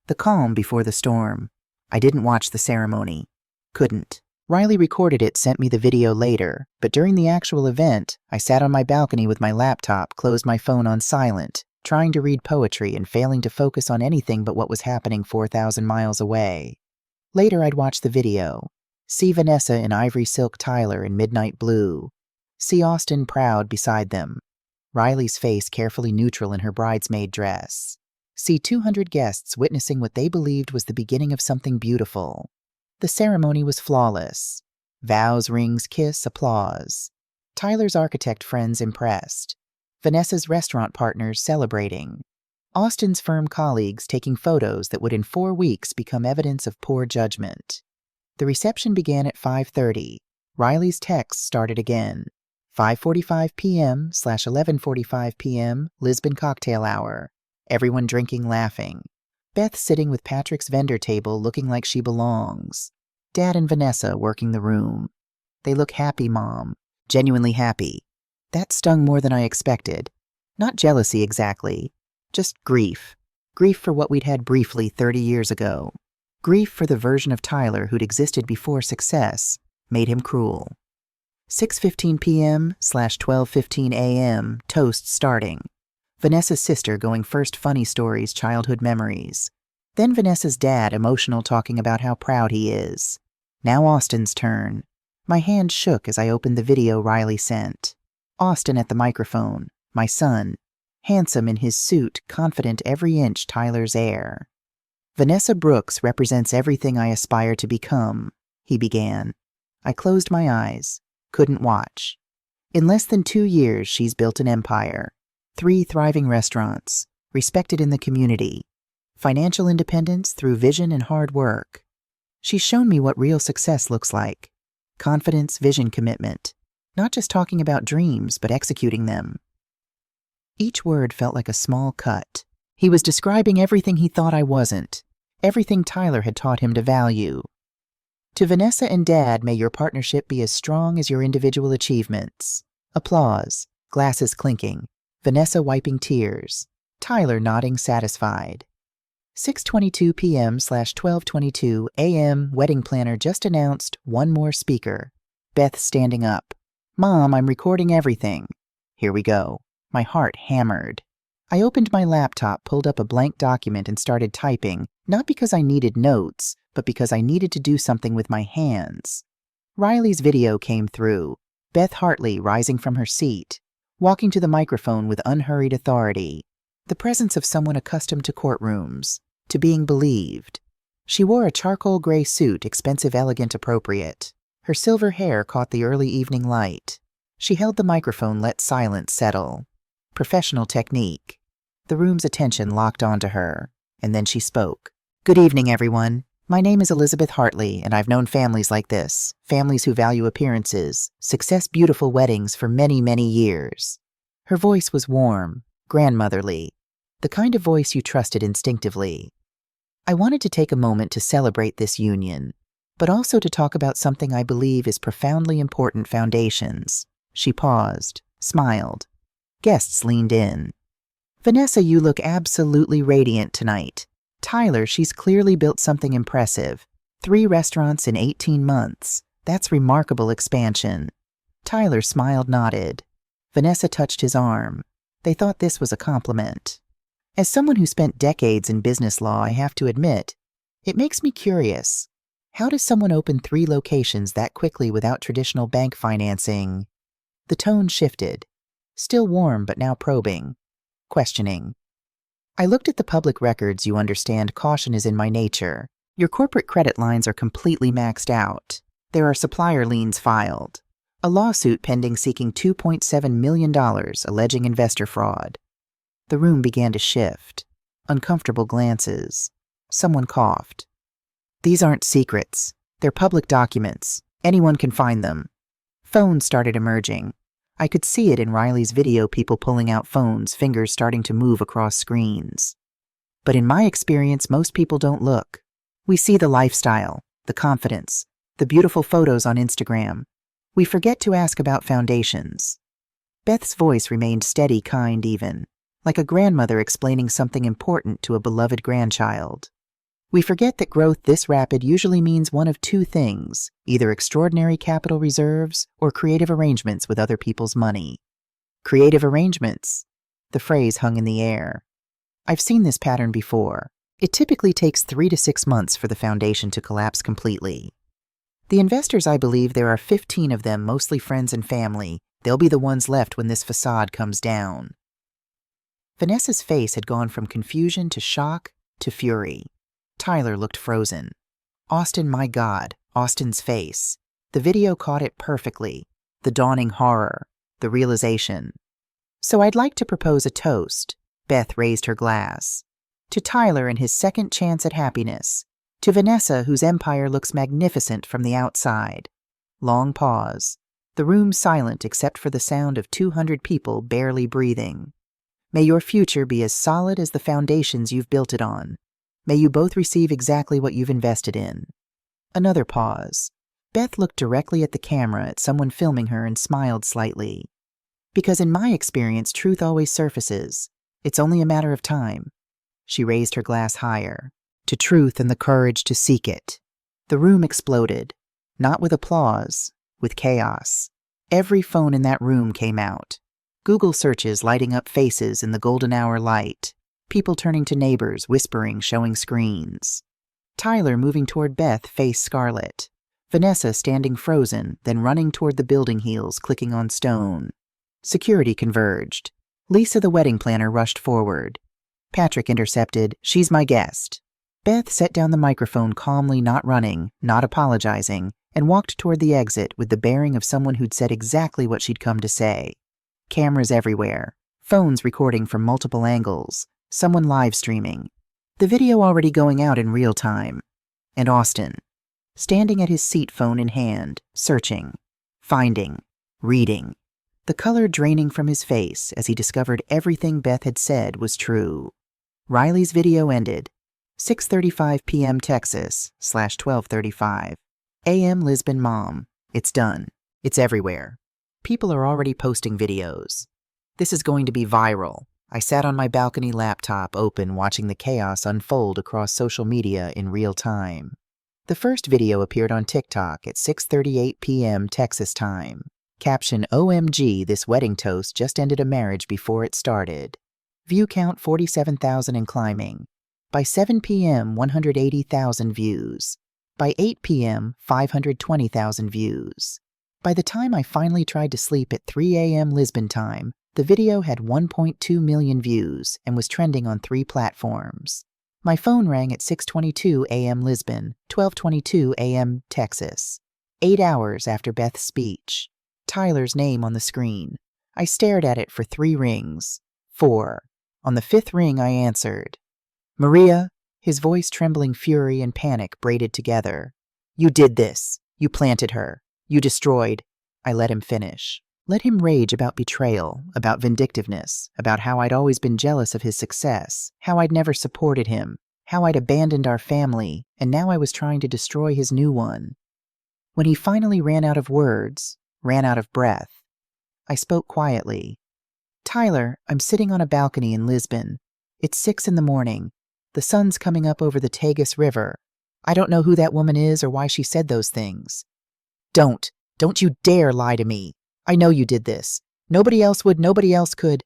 Speaker 1: The calm before the storm. I didn't watch the ceremony. Couldn't. Riley recorded it, sent me the video later, but during the actual event, I sat on my balcony with my laptop, closed my phone on silent, trying to read poetry and failing to focus on anything but what was happening 4,000 miles away. Later, I'd watch the video. See Vanessa in ivory silk, Tyler in midnight blue. See Austin proud beside them. Riley's face carefully neutral in her bridesmaid dress. See 200 guests witnessing what they believed was the beginning of something beautiful. The ceremony was flawless. Vows, rings, kiss, applause. Tyler's architect friends impressed. Vanessa's restaurant partners celebrating. Austin's firm colleagues taking photos that would in 4 weeks become evidence of poor judgment. The reception began at 5:30. Riley's texts started again. 5:45 p.m./11:45 p.m. Lisbon cocktail hour. Everyone drinking, laughing. Beth sitting with Patrick's vendor table looking like she belongs. Dad and Vanessa working the room. They look happy, Mom. Genuinely happy. That stung more than I expected. Not jealousy exactly. Just grief. Grief for what we'd had briefly 30 years ago. Grief for the version of Tyler who'd existed before success made him cruel. 6:15 p.m./12:15 a.m. Toast starting. Vanessa's sister going first, funny stories, childhood memories. Then Vanessa's dad emotional, talking about how proud he is. Now Austin's turn. My hand shook as I opened the video Riley sent. Austin at the microphone. my son, handsome in his suit, confident every inch Tyler's heir. Vanessa Brooks represents everything I aspire to become, he began. I closed my eyes, couldn't watch. In less than 2 years, she's built an empire, 3 thriving restaurants, respected in the community, financial independence through vision and hard work. She's shown me what real success looks like. Confidence, vision, commitment. Not just talking about dreams, but executing them. Each word felt like a small cut. He was describing everything he thought I wasn't, everything Tyler had taught him to value. To Vanessa and Dad, may your partnership be as strong as your individual achievements. Applause, glasses clinking, Vanessa wiping tears, Tyler nodding satisfied. 6:22 p.m/12:22 a.m. Wedding planner just announced one more speaker. Beth standing up. Mom, I'm recording everything. Here we go. My heart hammered. I opened my laptop, pulled up a blank document, and started typing, not because I needed notes, but because I needed to do something with my hands. Riley's video came through. Beth Hartley rising from her seat, walking to the microphone with unhurried authority. The presence of someone accustomed to courtrooms, to being believed. She wore a charcoal gray suit, expensive, elegant, appropriate. Her silver hair caught the early evening light. She held the microphone, let silence settle. Professional technique. The room's attention locked onto her, and then she spoke. Good evening, everyone. My name is Elizabeth Hartley, and I've known families like this, families who value appearances, success, beautiful weddings for many, many years. Her voice was warm, grandmotherly, the kind of voice you trusted instinctively. I wanted to take a moment to celebrate this union, but also to talk about something I believe is profoundly important: foundations. She paused, smiled. Guests leaned in. Vanessa, you look absolutely radiant tonight. Tyler, she's clearly built something impressive. 3 restaurants in 18 months. That's remarkable expansion. Tyler smiled, nodded. Vanessa touched his arm. They thought this was a compliment. As someone who spent decades in business law, I have to admit, it makes me curious. How does someone open 3 locations that quickly without traditional bank financing? The tone shifted. Still warm, but now probing. Questioning. I looked at the public records. You understand, caution is in my nature. Your corporate credit lines are completely maxed out. There are supplier liens filed. A lawsuit pending seeking $2.7 million, alleging investor fraud. The room began to shift. Uncomfortable glances. Someone coughed. These aren't secrets. They're public documents. Anyone can find them. Phones started emerging. I could see it in Riley's video, people pulling out phones, fingers starting to move across screens. But in my experience, most people don't look. We see the lifestyle, the confidence, the beautiful photos on Instagram. We forget to ask about foundations. Beth's voice remained steady, kind even, like a grandmother explaining something important to a beloved grandchild. We forget that growth this rapid usually means one of 2 things, either extraordinary capital reserves or creative arrangements with other people's money. Creative arrangements. The phrase hung in the air. I've seen this pattern before. It typically takes 3 to 6 months for the foundation to collapse completely. The investors, I believe there are 15 of them, mostly friends and family. They'll be the ones left when this facade comes down. Vanessa's face had gone from confusion to shock to fury. Tyler looked frozen. Austin, my God, Austin's face. The video caught it perfectly. The dawning horror, the realization. So I'd like to propose a toast. Beth raised her glass. To Tyler and his second chance at happiness. To Vanessa, whose empire looks magnificent from the outside. Long pause. The room silent except for the sound of 200 people barely breathing. May your future be as solid as the foundations you've built it on. May you both receive exactly what you've invested in. Another pause. Beth looked directly at the camera, at someone filming her, and smiled slightly. Because in my experience, truth always surfaces. It's only a matter of time. She raised her glass higher. To truth and the courage to seek it. The room exploded. Not with applause, with chaos. Every phone in that room came out. Google searches lighting up faces in the golden hour light. People turning to neighbors, whispering, showing screens. Tyler moving toward Beth, face scarlet. Vanessa standing frozen, then running toward the building heels, clicking on stone. Security converged. Lisa, the wedding planner, rushed forward. Patrick intercepted, "She's my guest." Beth set down the microphone calmly, not running, not apologizing, and walked toward the exit with the bearing of someone who'd said exactly what she'd come to say. Cameras everywhere, phones recording from multiple angles, someone live streaming, the video already going out in real time. And Austin, standing at his seat, phone in hand, searching, finding, reading, the color draining from his face as he discovered everything Beth had said was true. Riley's video ended. 6:35 p.m. Texas /12:35 a.m. Lisbon. Mom, it's done. It's everywhere. People are already posting videos. This is going to be viral. I sat on my balcony, laptop open, watching the chaos unfold across social media in real time. The first video appeared on TikTok at 6:38 p.m. Texas time. Caption: "OMG, this wedding toast just ended a marriage before it started." View count 47,000 and climbing. By 7 p.m., 180,000 views. By 8 p.m., 520,000 views. By the time I finally tried to sleep at 3 a.m. Lisbon time, the video had 1.2 million views and was trending on 3 platforms. My phone rang at 6:22 a.m. Lisbon, 12:22 a.m. Texas. 8 hours after Beth's speech. Tyler's name on the screen. I stared at it for 3 rings. 4. On the 5th ring, I answered. "Maria," his voice trembling fury and panic braided together. "You did this. You planted her. You destroyed." I let him finish. Let him rage about betrayal, about vindictiveness, about how I'd always been jealous of his success, how I'd never supported him, how I'd abandoned our family, and now I was trying to destroy his new one. When he finally ran out of words, ran out of breath, I spoke quietly. "Tyler, I'm sitting on a balcony in Lisbon. It's 6 in the morning. The sun's coming up over the Tagus River. I don't know who that woman is or why she said those things. Don't you dare lie to me. I know you did this. Nobody else would, nobody else could."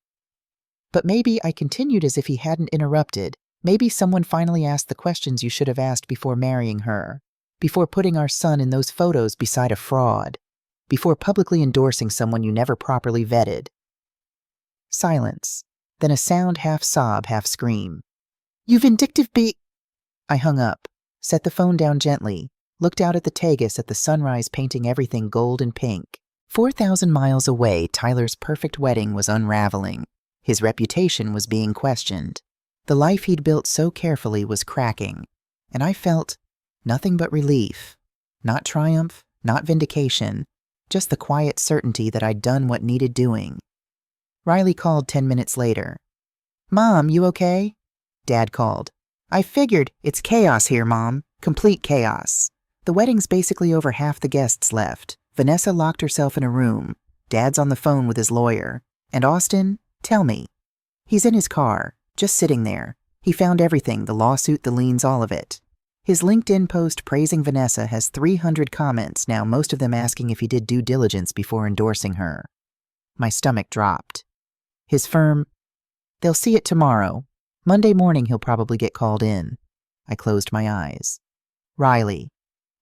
Speaker 1: But maybe, I continued as if he hadn't interrupted, maybe someone finally asked the questions you should have asked before marrying her, before putting our son in those photos beside a fraud, before publicly endorsing someone you never properly vetted. Silence, then a sound, half sob, half scream. "You vindictive I hung up, set the phone down gently, looked out at the Tagus at the sunrise painting everything gold and pink. 4,000 miles away, Tyler's perfect wedding was unraveling. His reputation was being questioned. The life he'd built so carefully was cracking. And I felt nothing but relief. Not triumph, not vindication, just the quiet certainty that I'd done what needed doing. Riley called 10 minutes later. "Mom, you okay?" Dad called. "I figured. It's chaos here, Mom. Complete chaos. The wedding's basically over, half the guests left. Vanessa locked herself in a room. Dad's on the phone with his lawyer. And Austin, tell me." "He's in his car, just sitting there. He found everything, the lawsuit, the liens, all of it. His LinkedIn post praising Vanessa has 300 comments now, most of them asking if he did due diligence before endorsing her." My stomach dropped. His firm, "They'll see it tomorrow. Monday morning he'll probably get called in." I closed my eyes. Riley,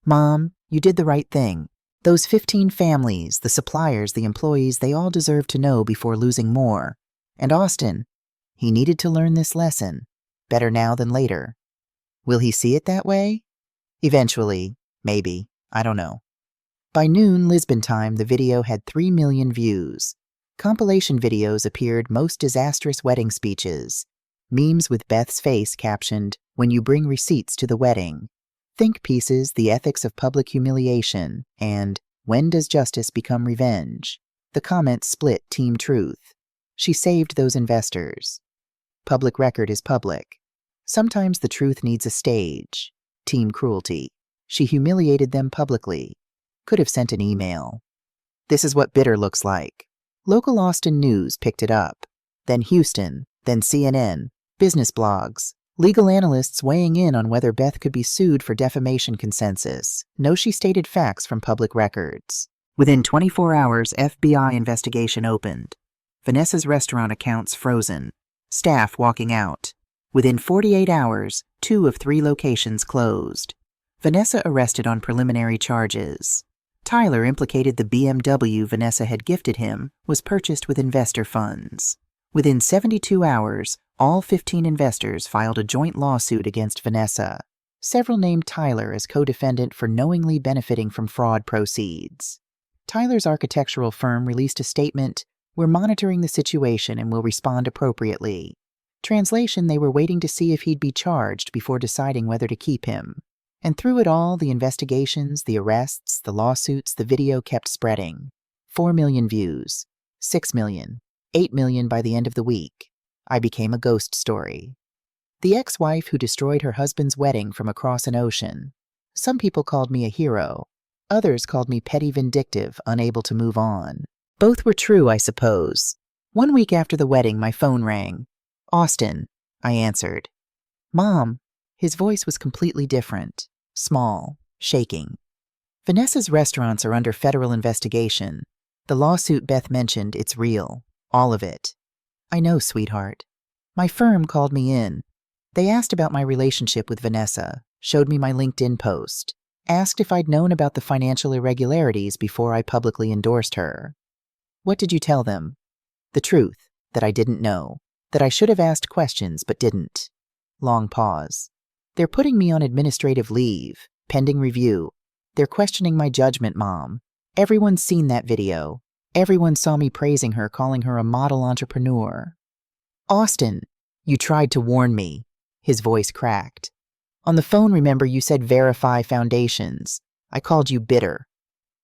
Speaker 1: "Mom, you did the right thing. Those 15 families, the suppliers, the employees, they all deserve to know before losing more. And Austin, he needed to learn this lesson. Better now than later. Will he see it that way? Eventually, maybe. I don't know." By noon, Lisbon time, the video had 3 million views. Compilation videos appeared, most disastrous wedding speeches. Memes with Beth's face captioned, "When you bring receipts to the wedding." Think pieces, The Ethics of Public Humiliation, and When Does Justice Become Revenge? The comments split Team Truth. She saved those investors. Public record is public. Sometimes the truth needs a stage. Team Cruelty. She humiliated them publicly. Could have sent an email. This is what bitter looks like. Local Austin news picked it up. Then Houston, then CNN, business blogs, legal analysts weighing in on whether Beth could be sued for defamation. Consensus. No, she stated facts from public records. Within 24 hours, FBI investigation opened. Vanessa's restaurant accounts frozen. Staff walking out. Within 48 hours, 2 of 3 locations closed. Vanessa arrested on preliminary charges. Tyler implicated the BMW Vanessa had gifted him was purchased with investor funds. Within 72 hours, all 15 investors filed a joint lawsuit against Vanessa. Several named Tyler as co-defendant for knowingly benefiting from fraud proceeds. Tyler's architectural firm released a statement, "We're monitoring the situation and will respond appropriately." Translation, they were waiting to see if he'd be charged before deciding whether to keep him. And through it all, the investigations, the arrests, the lawsuits, the video kept spreading. 4 million views, 6 million, 8 million by the end of the week. I became a ghost story. The ex-wife who destroyed her husband's wedding from across an ocean. Some people called me a hero. Others called me petty vindictive, unable to move on. Both were true, I suppose. 1 week after the wedding, my phone rang. "Austin," I answered. "Mom." His voice was completely different. Small, shaking. "Vanessa's restaurants are under federal investigation. The lawsuit Beth mentioned, it's real. All of it." "I know, sweetheart." My firm called me in. They asked about my relationship with Vanessa, showed me my LinkedIn post, asked if I'd known about the financial irregularities before I publicly endorsed her. "What did you tell them?" "The truth, that I didn't know, that I should have asked questions but didn't." Long pause. "They're putting me on administrative leave, pending review. They're questioning my judgment, Mom. Everyone's seen that video. Everyone saw me praising her, calling her a model entrepreneur." "Austin, you tried to warn me." His voice cracked. "On the phone, remember, you said verify foundations. I called you bitter.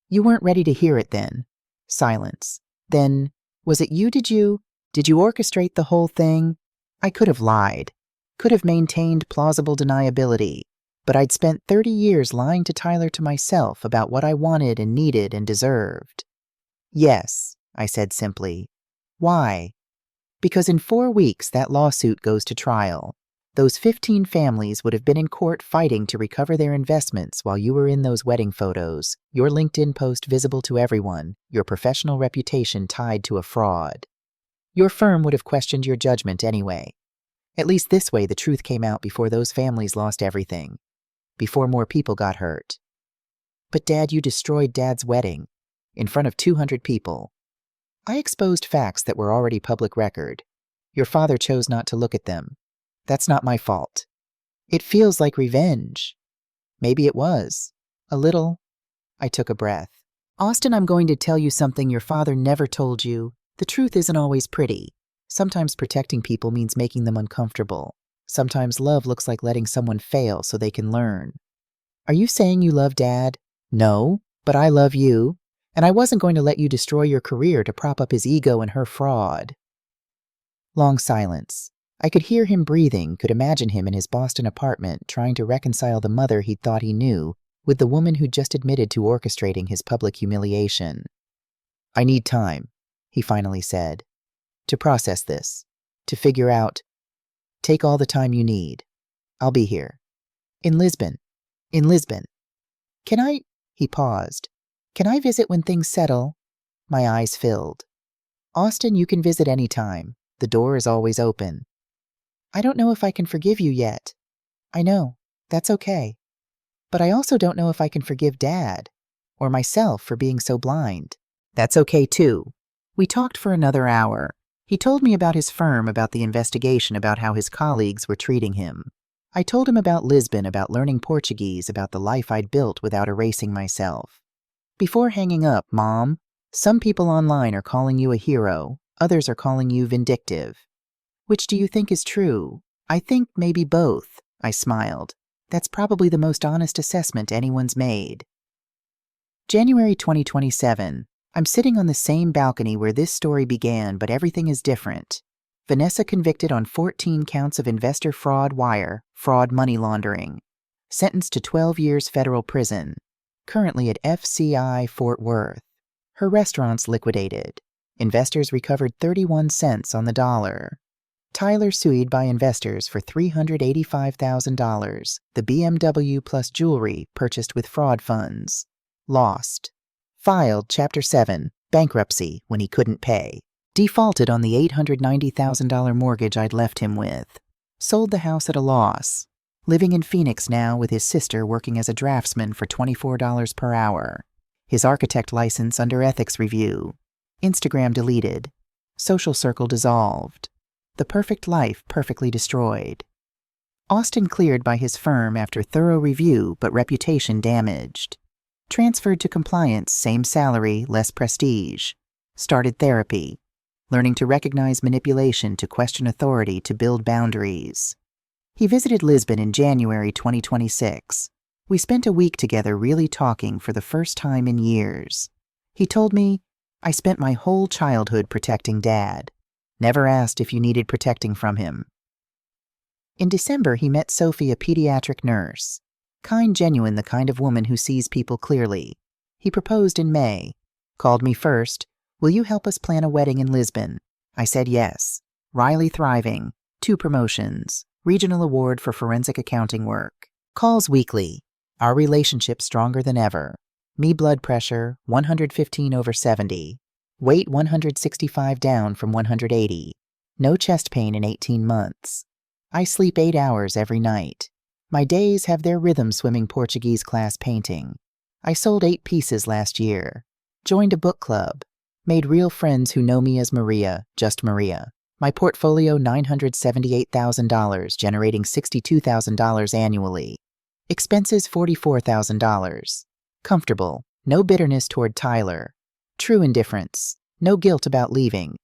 Speaker 1: You weren't ready to hear it then." Silence. "Then, was it you? Did you orchestrate the whole thing?" I could have lied, could have maintained plausible deniability, but I'd spent 30 years lying to Tyler, to myself, about what I wanted and needed and deserved. "Yes," I said simply. "Why?" "Because in 4 weeks that lawsuit goes to trial. Those 15 families would have been in court fighting to recover their investments while you were in those wedding photos, your LinkedIn post visible to everyone, your professional reputation tied to a fraud. Your firm would have questioned your judgment anyway. At least this way the truth came out before those families lost everything, before more people got hurt." "But Dad, you destroyed Dad's wedding, in front of 200 people. I exposed facts that were already public record. Your father chose not to look at them. That's not my fault. It feels like revenge." "Maybe it was. A little." I took a breath. "Austin, I'm going to tell you something your father never told you. The truth isn't always pretty. Sometimes protecting people means making them uncomfortable. Sometimes love looks like letting someone fail so they can learn." "Are you saying you love Dad?" "No, but I love you. And I wasn't going to let you destroy your career to prop up his ego and her fraud." Long silence. I could hear him breathing, could imagine him in his Boston apartment trying to reconcile the mother he'd thought he knew with the woman who'd just admitted to orchestrating his public humiliation. "I need time," he finally said, "to process this, to figure out. Take all the time you need. I'll be here. In Lisbon. In Lisbon. Can I—" He paused. "Can I visit when things settle?" My eyes filled. "Austin, you can visit any time. The door is always open." "I don't know if I can forgive you yet." "I know. That's okay. But I also don't know if I can forgive Dad, or myself for being so blind." "That's okay too." We talked for another hour. He told me about his firm, about the investigation, about how his colleagues were treating him. I told him about Lisbon, about learning Portuguese, about the life I'd built without erasing myself. Before hanging up, "Mom, some people online are calling you a hero. Others are calling you vindictive. Which do you think is true?" "I think maybe both," I smiled. "That's probably the most honest assessment anyone's made." January 2027. I'm sitting on the same balcony where this story began, but everything is different. Vanessa convicted on 14 counts of investor fraud, wire fraud, money laundering. Sentenced to 12 years federal prison. Currently at FCI Fort Worth. Her restaurants liquidated. Investors recovered 31 cents on the dollar. Tyler sued by investors for $385,000, the BMW plus jewelry purchased with fraud funds. Lost. Filed Chapter 7, bankruptcy, when he couldn't pay. Defaulted on the $890,000 mortgage I'd left him with. Sold the house at a loss. Living in Phoenix now with his sister working as a draftsman for $24 per hour. His architect license under ethics review. Instagram deleted. Social circle dissolved. The perfect life perfectly destroyed. Austin cleared by his firm after thorough review but reputation damaged. Transferred to compliance, same salary, less prestige. Started therapy. Learning to recognize manipulation, to question authority, to build boundaries. He visited Lisbon in January 2026. We spent a week together really talking for the first time in years. He told me, I spent my whole childhood protecting Dad. Never asked if you needed protecting from him. In December, he met Sophie, a pediatric nurse. Kind, genuine, the kind of woman who sees people clearly. He proposed in May. Called me first. Will you help us plan a wedding in Lisbon? I said yes. Riley thriving. 2 promotions. Regional award for forensic accounting work. Calls weekly. Our relationship stronger than ever. Me blood pressure, 115/70. Weight 165 down from 180. No chest pain in 18 months. I sleep 8 hours every night. My days have their rhythm swimming Portuguese class painting. I sold 8 pieces last year. Joined a book club. Made real friends who know me as Maria, just Maria. My portfolio $978,000, generating $62,000 annually. Expenses $44,000. Comfortable. No bitterness toward Tyler. True indifference. No guilt about leaving.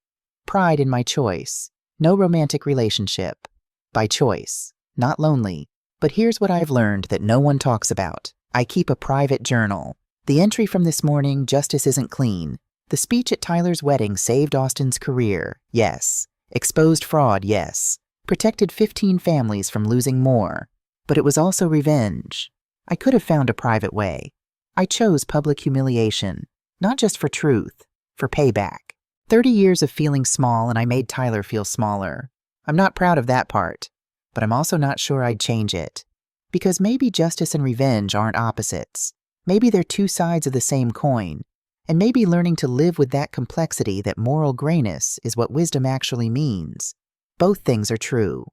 Speaker 1: Pride in my choice. No romantic relationship. By choice. Not lonely. But here's what I've learned that no one talks about. I keep a private journal. The entry from this morning, justice isn't clean. The speech at Tyler's wedding saved Austin's career, yes. Exposed fraud, yes. Protected 15 families from losing more. But it was also revenge. I could have found a private way. I chose public humiliation. Not just for truth, for payback. 30 years of feeling small, and I made Tyler feel smaller. I'm not proud of that part, but I'm also not sure I'd change it. Because maybe justice and revenge aren't opposites. Maybe they're 2 sides of the same coin. And maybe learning to live with that complexity, that moral grayness, is what wisdom actually means. Both things are true.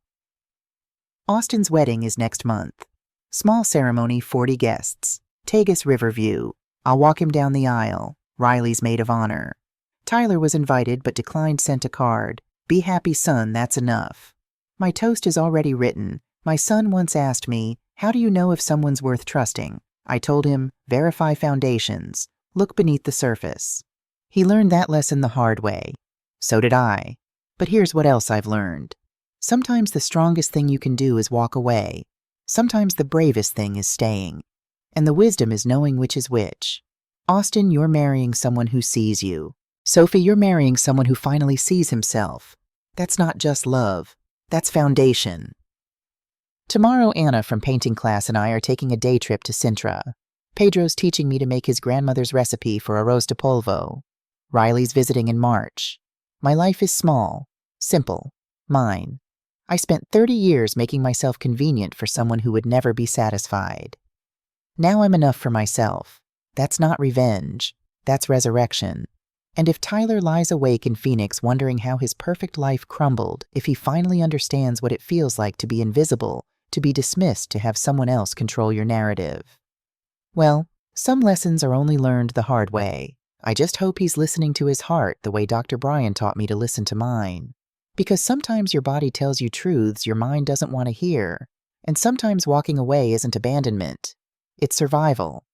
Speaker 1: Austin's wedding is next month. Small ceremony, 40 guests. Tagus Riverview. I'll walk him down the aisle. Riley's maid of honor. Tyler was invited but declined, sent a card. Be happy, son, that's enough. My toast is already written. My son once asked me, how do you know if someone's worth trusting? I told him, verify foundations. Look beneath the surface. He learned that lesson the hard way. So did I. But here's what else I've learned. Sometimes the strongest thing you can do is walk away. Sometimes the bravest thing is staying. And the wisdom is knowing which is which. Austin, you're marrying someone who sees you. Sophie, you're marrying someone who finally sees himself. That's not just love. That's foundation. Tomorrow, Anna from painting class and I are taking a day trip to Sintra. Pedro's teaching me to make his grandmother's recipe for arroz de polvo. Riley's visiting in March. My life is small, simple, mine. I spent 30 years making myself convenient for someone who would never be satisfied. Now I'm enough for myself. That's not revenge. That's resurrection. And if Tyler lies awake in Phoenix wondering how his perfect life crumbled, if he finally understands what it feels like to be invisible, to be dismissed, to have someone else control your narrative. Well, some lessons are only learned the hard way. I just hope he's listening to his heart the way Dr. Brian taught me to listen to mine. Because sometimes your body tells you truths your mind doesn't want to hear, and sometimes walking away isn't abandonment. It's survival.